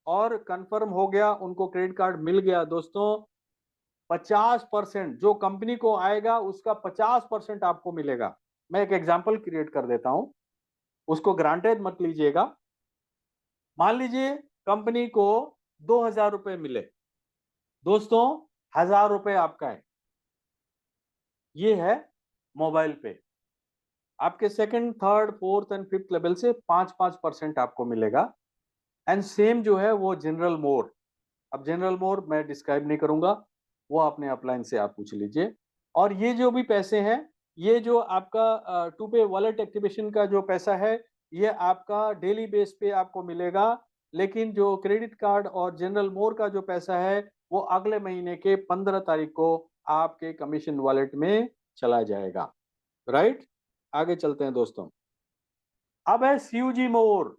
और कंफर्म हो गया, उनको क्रेडिट कार्ड मिल गया दोस्तों, 50% जो कंपनी को आएगा उसका 50% आपको मिलेगा। मैं एक एग्जांपल क्रिएट कर देता हूं, उसको ग्रांटेड मत लीजिएगा। मान लीजिए कंपनी को 2,000 रुपए मिले दोस्तों, 1,000 रुपए आपका है। ये है मोबाइल पे। आपके second, third, fourth and fifth level से 5-5% आपको मिलेगा। एंड सेम जो है वो जनरल मोड। अब जनरल मोड मैं डिस्क्राइब नहीं करूंगा, वो अपने अपलाइन से आप पूछ लीजिए। और ये जो भी पैसे हैं, ये जो आपका टू पे वॉलेट एक्टिवेशन का जो पैसा है, ये आपका डेली बेस पे आपको मिलेगा। लेकिन जो क्रेडिट कार्ड और जनरल मोड का जो पैसा है, वो अगले महीने के 15 तारीख को आपके कमीशन वॉलेट में चला जाएगा। राइट, आगे चलते हैं दोस्तों। अब है सीयूजी मोड।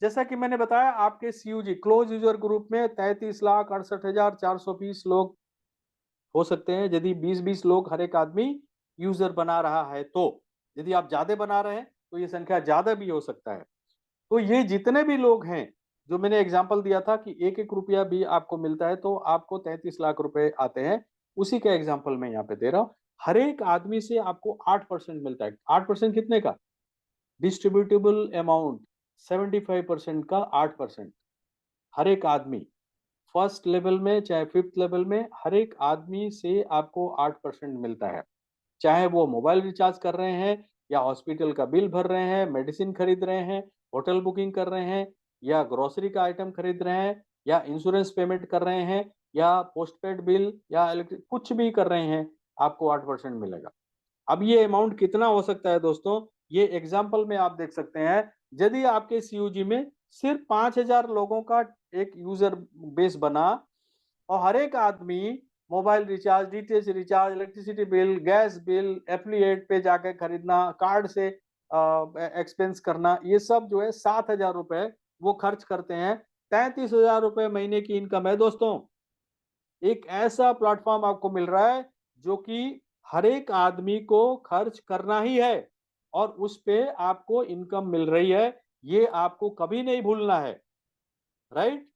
जैसा कि मैंने बताया, आपके सीयूजी क्लोज यूजर ग्रुप में 33,68,420 लोग हो सकते हैं, यदि 20-20 लोग हर एक आदमी यूजर बना रहा है तो। यदि आप ज्यादा बना रहे हैं तो ये संख्या ज्यादा भी हो सकता है। तो ये जितने भी लोग हैं, जो मैंने एग्जांपल दिया था कि एक एक रुपया भी आपको मिलता है तो आपको 33 लाख रुपए आते हैं, उसी का एग्जाम्पल मैं यहाँ पे दे रहा हूँ। हर एक आदमी से आपको 8% मिलता है। 8% कितने का? डिस्ट्रीब्यूटेबल अमाउंट 75% का 8%। हर एक आदमी, फर्स्ट लेवल में चाहे फिफ्थ लेवल में, हर एक आदमी से आपको 8% मिलता है। चाहे वो मोबाइल रिचार्ज कर रहे हैं, या हॉस्पिटल का बिल भर रहे हैं, मेडिसिन खरीद रहे हैं, होटल बुकिंग कर रहे हैं, या ग्रोसरी का आइटम खरीद रहे हैं, या इंश्योरेंस पेमेंट कर रहे हैं, या पोस्टपेड बिल या इलेक्ट्रिक कुछ भी कर रहे हैं, आपको 8% मिलेगा। अब ये अमाउंट कितना हो सकता है दोस्तों, ये एग्जाम्पल में आप देख सकते हैं। यदि आपके सीयूजी में सिर्फ 5,000 लोगों का एक यूजर बेस बना, और हर एक आदमी mobile recharge, DTH recharge, electricity bill, gas bill, affiliate पे जाकर खरीदना, कार्ड से एक्सपेंस करना, ये सब जो है 7,000 रुपए वो खर्च करते हैं। 33,000 रुपए महीने की इनकम है दोस्तों। एक ऐसा प्लेटफॉर्म आपको मिल रहा है जो कि हर एक आदमी को खर्च करना ही है, और उस पे आपको इनकम मिल रही है। ये आपको कभी नहीं भूलना है। राइट,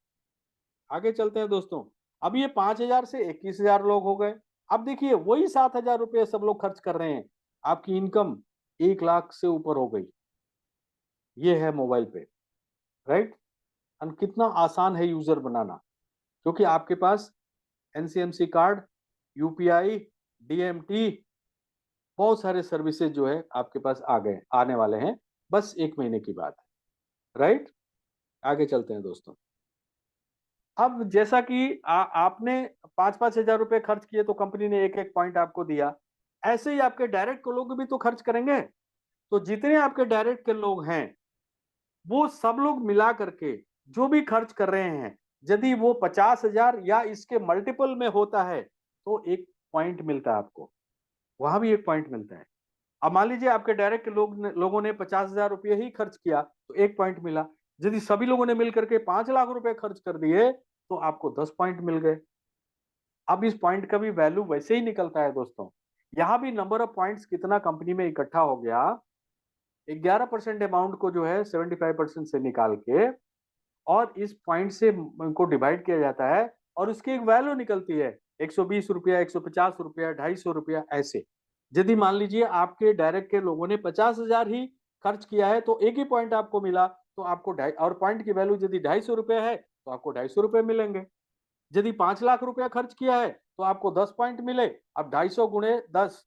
आगे चलते हैं दोस्तों। अब ये 5,000 से 21,000 लोग हो गए। अब देखिए, वही 7,000 रुपये सब लोग खर्च कर रहे हैं, आपकी इनकम 1 लाख से ऊपर हो गई। ये है मोबाइल पे। राइट, और कितना आसान है यूजर बनाना, क्योंकि आपके पास एनसीएमसी कार्ड, यूपीआई, डीएमटी, बहुत सारे सर्विसेज जो है आपके पास आ गए, आने वाले हैं, बस 1 महीने की बात है। राइट, आगे चलते हैं दोस्तों। अब जैसा कि आपने 5-5 हजार रुपए खर्च किए तो कंपनी ने एक एक पॉइंट आपको दिया, ऐसे ही आपके डायरेक्ट के लोग भी तो खर्च करेंगे। तो जितने आपके डायरेक्ट के लोग हैं, वो सब लोग मिला करके जो भी खर्च कर रहे हैं, यदि वो 50,000 या इसके मल्टीपल में होता है, तो एक पॉइंट मिलता है आपको, वहां भी एक पॉइंट मिलता है। अब मान लीजिए आपके डायरेक्ट लोगों ने 50,000 रुपये ही खर्च किया तो एक पॉइंट मिला। यदि सभी लोगों ने मिलकर के 5 लाख रुपए खर्च कर दिए तो आपको 10 पॉइंट मिल गए। अब इस पॉइंट का भी वैल्यू वैसे ही निकलता है दोस्तों। यहाँ भी नंबर ऑफ पॉइंट्स कितना कंपनी में इकट्ठा हो गया, 11% अमाउंट को जो है 75% से निकाल के, और इस पॉइंट से को डिवाइड किया जाता है, और उसकी एक वैल्यू निकलती है। 120 रुपया, 150 रुपया, 250 रुपया, ऐसे। यदि मान लीजिए आपके डायरेक्ट के लोगों ने 50,000 ही खर्च किया है तो एक ही पॉइंट आपको मिला, तो आपको ढाई, और पॉइंट की वैल्यू यदि 250 रुपया है तो आपको 250 रुपये मिलेंगे। यदि 5 लाख रुपया खर्च किया है तो आपको 10 पॉइंट मिले। अब 250 गुणे 10,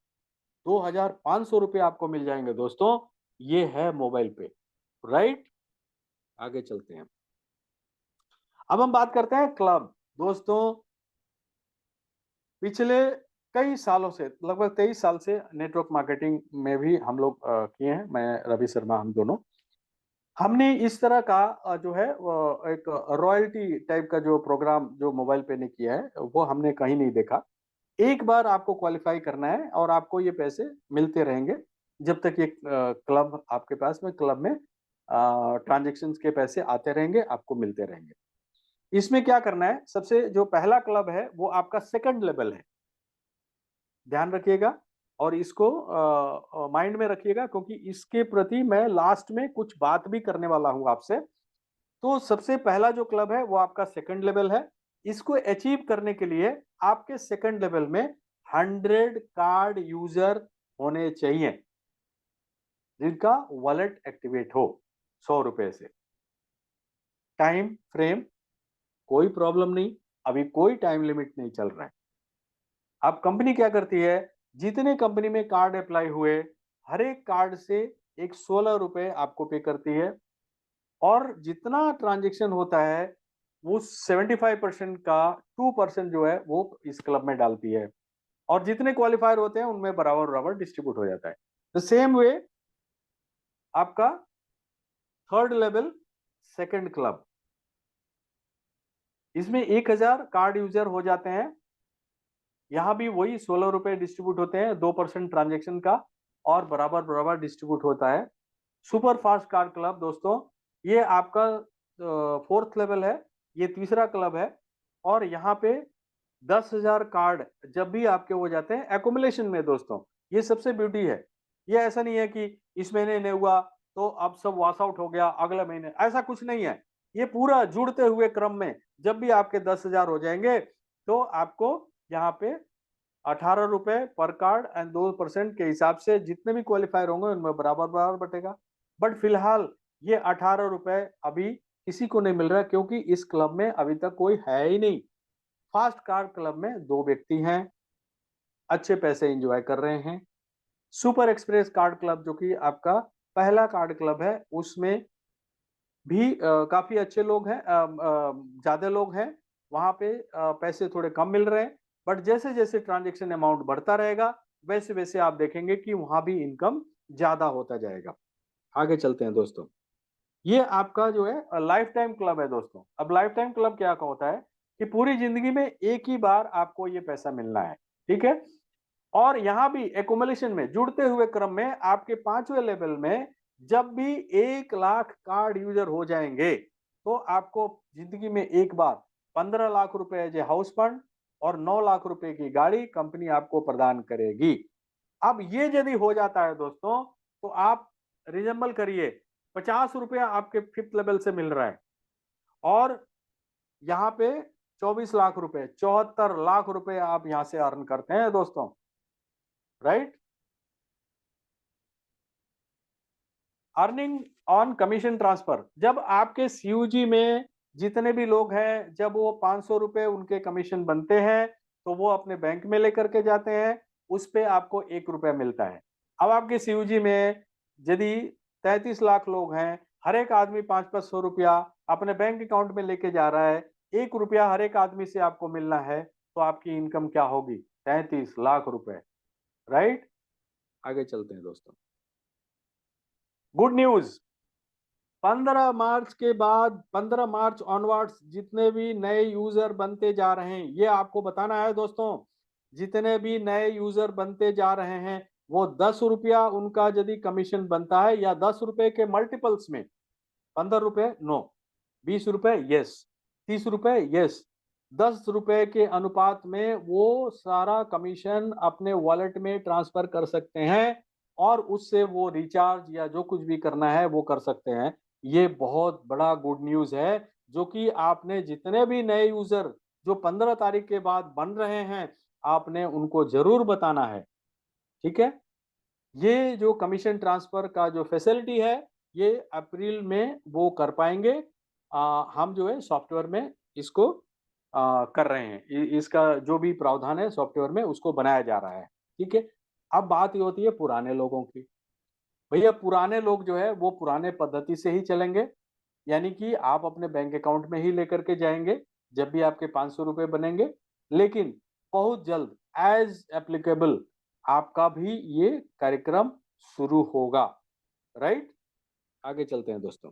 2,500 रुपये आपको मिल जाएंगे दोस्तों। ये है मोबाइल पे। राइट, आगे चलते हैं। अब हम बात करते हैं क्लब। दोस्तों, पिछले कई सालों से, लगभग 23 साल से नेटवर्क मार्केटिंग में भी हम लोग किए हैं, मैं रवि शर्मा, हम दोनों। हमने इस तरह का जो है एक रॉयल्टी टाइप का जो प्रोग्राम जो मोबाइल पे ने किया है, वो हमने कहीं नहीं देखा। एक बार आपको क्वालिफाई करना है और आपको ये पैसे मिलते रहेंगे जब तक ये क्लब आपके पास में, क्लब में ट्रांजेक्शन के पैसे आते रहेंगे, आपको मिलते रहेंगे। इसमें क्या करना है, सबसे जो पहला क्लब है वो आपका सेकंड लेवल है, ध्यान रखिएगा। और इसको माइंड में रखिएगा, क्योंकि इसके प्रति मैं लास्ट में कुछ बात भी करने वाला हूं आपसे। तो सबसे पहला जो क्लब है वो आपका सेकंड लेवल है। इसको अचीव करने के लिए आपके सेकंड लेवल में 100 कार्ड यूजर होने चाहिए, जिनका वॉलेट एक्टिवेट हो 100 रुपए से। टाइम फ्रेम, कोई प्रॉब्लम नहीं, अभी कोई टाइम लिमिट नहीं चल रहा है। अब कंपनी क्या करती है, जितने कंपनी में कार्ड अप्लाई हुए, हर एक कार्ड से एक 16 रुपए आपको पे करती है और जितना ट्रांजेक्शन होता है वो 75% का 2% जो है वो इस क्लब में डालती है और जितने क्वालिफायर होते हैं उनमें बराबर बराबर डिस्ट्रीब्यूट हो जाता है। द सेम वे आपका थर्ड लेवल सेकंड क्लब, इसमें 1000 कार्ड यूजर हो जाते हैं। यहाँ भी वही 16 रुपए डिस्ट्रीब्यूट होते हैं 2% ट्रांजेक्शन का और बराबर बराबर डिस्ट्रीब्यूट होता है। सुपर फास्ट कार्ड क्लब दोस्तों, ये आपका फोर्थ लेवल है, ये तीसरा क्लब है और यहाँ पे 10,000 कार्ड जब भी आपके हो जाते हैं एकुमुलेशन में दोस्तों, ये सबसे ब्यूटी है। ये ऐसा नहीं है कि इस महीने नहीं हुआ तो अब सब वॉश आउट हो गया अगले महीने, ऐसा कुछ नहीं है। ये पूरा जुड़ते हुए क्रम में जब भी आपके 10,000 हो जाएंगे तो आपको यहाँ पे 18 रुपए पर कार्ड एंड 2% के हिसाब से जितने भी क्वालिफायर होंगे उनमें बराबर बराबर बटेगा। बट फिलहाल ये 18 रुपए अभी किसी को नहीं मिल रहा क्योंकि इस क्लब में अभी तक कोई है ही नहीं। फास्ट कार्ड क्लब में 2 व्यक्ति हैं, अच्छे पैसे एंजॉय कर रहे हैं। सुपर एक्सप्रेस कार्ड क्लब जो कि आपका पहला कार्ड क्लब है उसमें भी काफी अच्छे लोग हैं, ज्यादा लोग हैं वहां पे, पैसे थोड़े कम मिल रहे हैं बट जैसे जैसे ट्रांजेक्शन अमाउंट बढ़ता रहेगा वैसे वैसे आप देखेंगे कि वहां भी इनकम ज्यादा होता जाएगा। आगे चलते हैं दोस्तों, ये आपका जो है लाइफ टाइम क्लब है दोस्तों। अब लाइफ टाइम क्लब क्या होता है कि पूरी जिंदगी में एक ही बार आपको ये पैसा मिलना है, ठीक है। और यहाँ भी एकुमुलेशन में जुड़ते हुए क्रम में आपके 5वें लेवल में जब भी 1 लाख कार्ड यूजर हो जाएंगे तो आपको जिंदगी में एक बार 15 लाख रुपए एज ए हाउस फंड और 9 लाख रुपए की गाड़ी कंपनी आपको प्रदान करेगी। अब ये यदि हो जाता है दोस्तों तो आप रिजम्बल करिए, 50 रुपया आपके फिफ्थ लेवल से मिल रहा है और यहाँ पे 24 लाख रुपए, 74 लाख रुपए आप यहाँ से अर्न करते हैं दोस्तों, right. Earning on commission transfer, जब आपके सीयूजी में जितने भी लोग हैं जब वो 500 रुपए उनके कमीशन बनते हैं तो वो अपने बैंक में लेकर के जाते हैं, उस पे आपको 1 रुपया मिलता है। अब आपके सीयूजी में यदि 33 लाख लोग हैं, हर एक आदमी 500 रुपया अपने बैंक अकाउंट में लेके जा रहा है, 1 रुपया हर एक आदमी से आपको मिलना है तो आपकी इनकम क्या होगी? 33 लाख रुपए, राइट। आगे चलते हैं दोस्तों, गुड न्यूज, 15 मार्च के बाद 15 मार्च ऑनवर्ड्स जितने भी नए यूजर बनते जा रहे हैं, ये आपको बताना है दोस्तों, जितने भी नए यूजर बनते जा रहे हैं वो 10 रुपया उनका यदि कमीशन बनता है या 10 रुपए के मल्टीपल्स में, 15 रुपए नो, 20 रुपए यस, 30 रुपए यस, 10 रुपए के अनुपात में वो सारा कमीशन अपने वॉलेट में ट्रांसफर कर सकते हैं और उससे वो रिचार्ज या जो कुछ भी करना है वो कर सकते हैं। ये बहुत बड़ा गुड न्यूज है जो कि आपने जितने भी नए यूजर जो 15 तारीख के बाद बन रहे हैं आपने उनको जरूर बताना है, ठीक है। ये जो कमीशन ट्रांसफर का जो फैसिलिटी है ये अप्रैल में वो कर पाएंगे। हम जो है सॉफ्टवेयर में इसको कर रहे हैं, इसका जो भी प्रावधान है सॉफ्टवेयर में उसको बनाया जा रहा है, ठीक है। अब बात ये होती है पुराने लोगों की। भैया पुराने लोग जो है वो पुराने पद्धति से ही चलेंगे, यानी कि आप अपने बैंक अकाउंट में ही लेकर के जाएंगे जब भी आपके 500 रुपए बनेंगे, लेकिन बहुत जल्द एज एप्लीकेबल आपका भी ये कार्यक्रम शुरू होगा, राइट। आगे चलते हैं दोस्तों,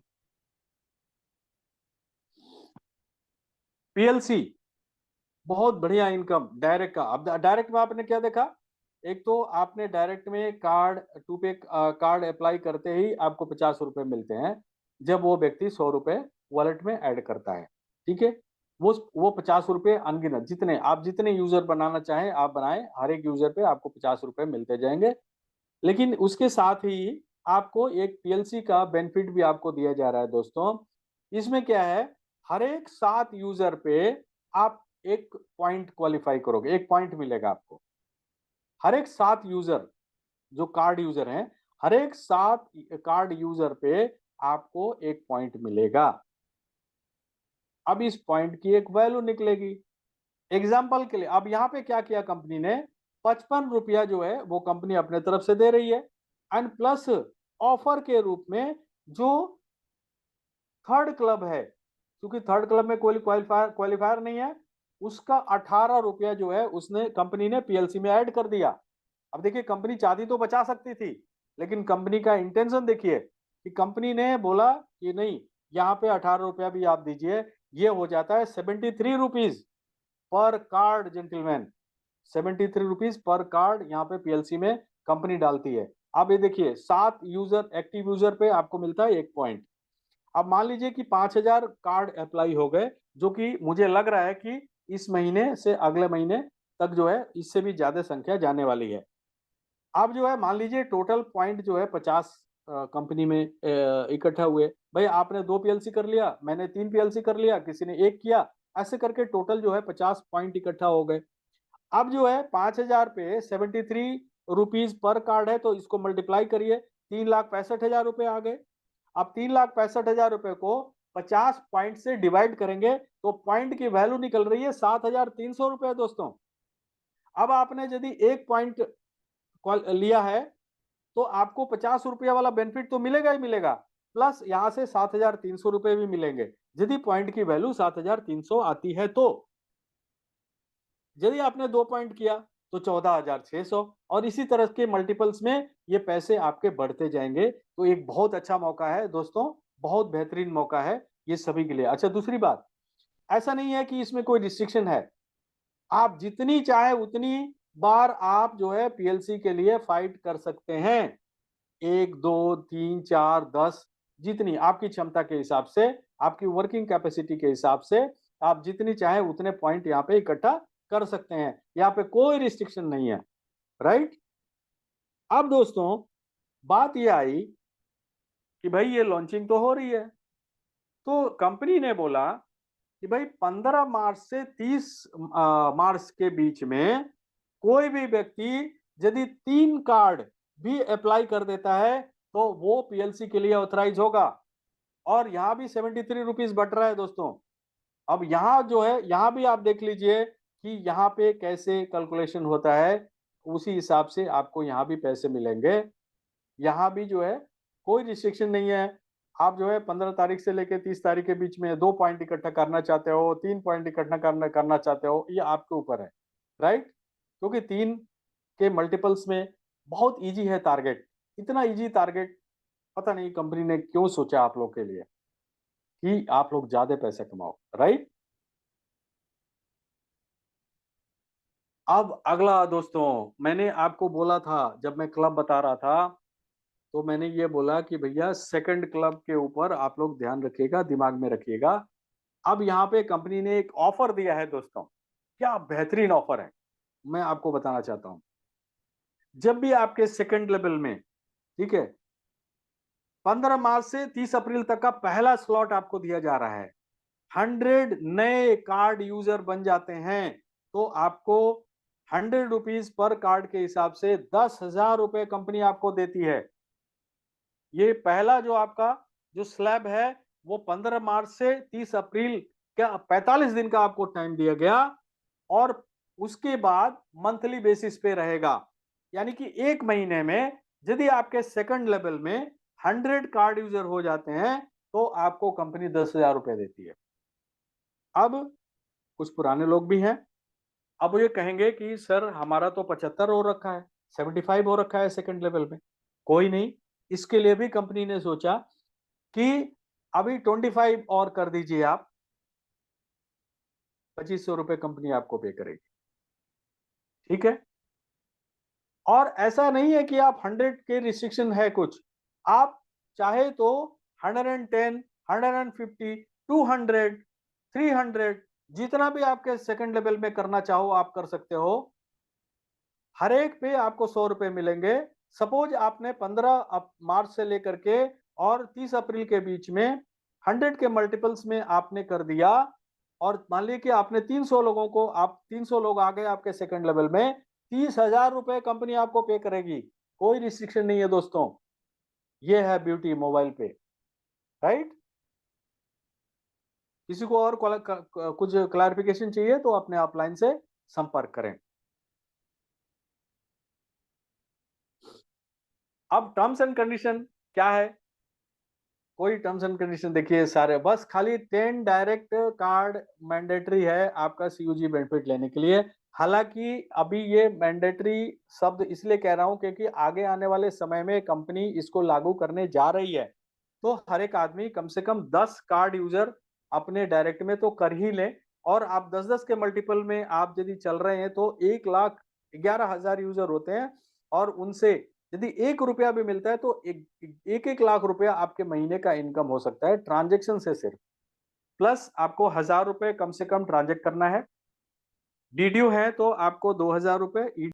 पीएलसी बहुत बढ़िया इनकम डायरेक्ट का। अब डायरेक्ट में आपने क्या देखा, एक तो आपने डायरेक्ट में card to pay card apply करते ही आपको 50 रुपए मिलते हैं जब वो व्यक्ति 100 रुपए वॉलेट में ऐड करता है, ठीक है। वो 50 रुपए अनगिनत जितने आप जितने यूजर बनाना चाहें आप बनाएं, हर एक यूजर पे आपको 50 रुपए मिलते जाएंगे। लेकिन उसके साथ ही आपको एक पीएलसी का बेनिफिट भी आपको दिया जा रहा है दोस्तों। इसमें क्या है, हर एक 7 यूजर पे आप एक पॉइंट क्वालिफाई करोगे, एक पॉइंट मिलेगा आपको। हर एक 7 यूजर जो कार्ड यूजर हैं, हर एक 7 कार्ड यूजर पे आपको एक पॉइंट मिलेगा। अब इस पॉइंट की एक वैल्यू निकलेगी। एग्जाम्पल के लिए अब यहाँ पे क्या किया कंपनी ने, 55 रुपया जो है वो कंपनी अपने तरफ से दे रही है। एंड प्लस ऑफर के रूप में जो थर्ड क्लब है, क्योंकि थर्ड क्लब में कोई क्वालिफायर नहीं है, उसका 18 रुपया जो है उसने कंपनी ने पीएलसी में ऐड कर दिया। अब देखिए कंपनी चाहती तो बचा सकती थी, लेकिन कंपनी का इंटेंशन देखिए कि कंपनी ने बोला कि नहीं, यहाँ पे 18 रुपया भी आप दीजिए, ये हो जाता है 73 rupees per card gentleman. 73 rupees per card यहाँ पे पीएलसी में कंपनी डालती है। अब ये देखिए 7 यूजर एक्टिव यूजर पे आपको मिलता है 1 पॉइंट। अब मान लीजिए कि 5,000 कार्ड अप्लाई हो गए, जो कि मुझे लग रहा है कि इस महीने से अगले महीने तक जो है इससे भी ज्यादा संख्या जाने वाली है। अब जो है मान लीजिए टोटल पॉइंट जो है 50 कंपनी में इकट्ठा हुए। भाई आपने 2 पीएलसी कर लिया, मैंने 3 पीएलसी कर लिया, किसी ने 1 किया, ऐसे करके टोटल जो है 50 पॉइंट इकट्ठा हो गए। अब जो है 5,000 पे 73 रुपीज पर कार्ड है, तो इसको मल्टीप्लाई करिए, 3,65,000 रुपए आ गए। अब 3,65,000 रुपए को 50 पॉइंट से डिवाइड करेंगे तो पॉइंट की वैल्यू निकल रही है 7,300 रुपए दोस्तों। अब आपने यदि 1 पॉइंट लिया है तो आपको 50 रुपया वाला बेनिफिट तो मिलेगा ही मिलेगा, प्लस यहाँ से 7,300 रुपए भी मिलेंगे यदि पॉइंट की वैल्यू 7,300 आती है। तो यदि आपने 2 पॉइंट किया तो 14,600, और इसी तरह के मल्टीपल्स में ये पैसे आपके बढ़ते जाएंगे। तो एक बहुत अच्छा मौका है दोस्तों, बहुत बेहतरीन मौका है ये सभी के लिए। अच्छा दूसरी बात, ऐसा नहीं है कि इसमें कोई रिस्ट्रिक्शन है, आप जितनी चाहे उतनी बार आप जो है पीएलसी के लिए फाइट कर सकते हैं। 1, 2, 3, 4, 10, जितनी आपकी क्षमता के हिसाब से, आपकी वर्किंग कैपेसिटी के हिसाब से आप जितनी चाहे उतने पॉइंट यहाँ पे इकट्ठा कर सकते हैं। यहाँ पे कोई रिस्ट्रिक्शन नहीं है, राइट। अब दोस्तों बात ये आई कि भाई ये लॉन्चिंग तो हो रही है, तो कंपनी ने बोला कि भाई 15 मार्च से 30 मार्च के बीच में कोई भी व्यक्ति यदि 3 कार्ड भी अप्लाई कर देता है तो वो पीएलसी के लिए ऑथराइज होगा। और यहाँ भी 73 रुपीज बट रहा है दोस्तों। अब यहाँ जो है, यहाँ भी आप देख लीजिए कि यहाँ पे कैसे कैलकुलेशन होता है, उसी हिसाब से आपको यहाँ भी पैसे मिलेंगे। यहाँ भी जो है कोई रिस्ट्रिक्शन नहीं है। आप जो है 15 तारीख से लेकर 30 तारीख के बीच में 2 पॉइंट इकट्ठा करना चाहते हो, 3 पॉइंट इकट्ठा करना चाहते हो, ये आपके ऊपर है, राइट। क्योंकि 3 के मल्टीपल्स में बहुत इजी है टारगेट। इतना इजी टारगेट पता नहीं कंपनी ने क्यों सोचा आप लोग के लिए कि आप लोग ज्यादा पैसे कमाओ, राइट। अब अगला दोस्तों, मैंने आपको बोला था जब मैं क्लब बता रहा था, तो मैंने ये बोला कि भैया सेकंड क्लब के ऊपर आप लोग ध्यान रखिएगा, दिमाग में रखिएगा। अब यहाँ पे कंपनी ने एक ऑफर दिया है दोस्तों, क्या बेहतरीन ऑफर है, मैं आपको बताना चाहता हूँ। जब भी आपके सेकंड लेवल में, ठीक है, 15 मार्च से 30 अप्रैल तक का पहला स्लॉट आपको दिया जा रहा है, 100 नए कार्ड यूजर बन जाते हैं तो आपको 100 रुपीज पर कार्ड के हिसाब से 10,000 रुपए कंपनी आपको देती है। ये पहला जो आपका जो स्लैब है वो 15 मार्च से 30 अप्रैल का 45 दिन का आपको टाइम दिया गया, और उसके बाद मंथली बेसिस पे रहेगा। यानी कि 1 महीने में यदि आपके सेकंड लेवल में 100 कार्ड यूजर हो जाते हैं तो आपको कंपनी 10,000 रुपए देती है। अब कुछ पुराने लोग भी हैं, अब ये कहेंगे कि सर हमारा तो 75 हो रखा है, 75 हो रखा है सेकंड लेवल में। कोई नहीं, इसके लिए भी कंपनी ने सोचा कि अभी 25 और कर दीजिए आप, 2,500 रुपए कंपनी आपको पे करेगी, ठीक है। और ऐसा नहीं है कि आप 100 के रिस्ट्रिक्शन है कुछ, आप चाहे तो 110, 150, 200, 300, जितना भी आपके सेकंड लेवल में करना चाहो आप कर सकते हो। हर एक पे आपको 100 रुपए मिलेंगे। सपोज आपने 15 मार्च से लेकर के और 30 अप्रैल के बीच में 100 के मल्टीपल्स में आपने कर दिया, और मान लीजिए कि आपने 300 लोगों को, आप 300 लोग आ गए आपके सेकंड लेवल में, 30,000 रुपए कंपनी आपको पे करेगी। कोई रिस्ट्रिक्शन नहीं है दोस्तों, ये है ब्यूटी मोबाइल पे, राइट। किसी को और कुछ क्लैरिफिकेशन चाहिए तो अपने अपलाइन से संपर्क करें। अब टर्म्स एंड कंडीशन क्या है? कोई टर्म्स एंड कंडीशन देखिए सारे बस खाली 10 डायरेक्ट कार्ड मैंडेटरी है आपका सीयूजी बेनिफिट लेने के लिए। हालाँकि अभी ये मैंडेटरी शब्द इसलिए कह रहा हूँ क्योंकि आगे आने वाले समय में कंपनी इसको लागू करने जा रही है। तो हर एक आदमी कम से कम 10 कार्ड यूज़र अपने डायरेक्ट में तो कर ही लें और आप 10-10 के मल्टीपल में आप यदि चल रहे हैं तो 1,11,000 यूज़र होते हैं और उनसे यदि ₹1 भी मिलता है तो एक लाख रुपया आपके महीने का इनकम हो सकता है ट्रांज़ैक्शन से सिर्फ। प्लस आपको ₹1000 कम से कम ट्रांज़ैक्ट करना है। डीडीयू है तो आपको ₹2000 ई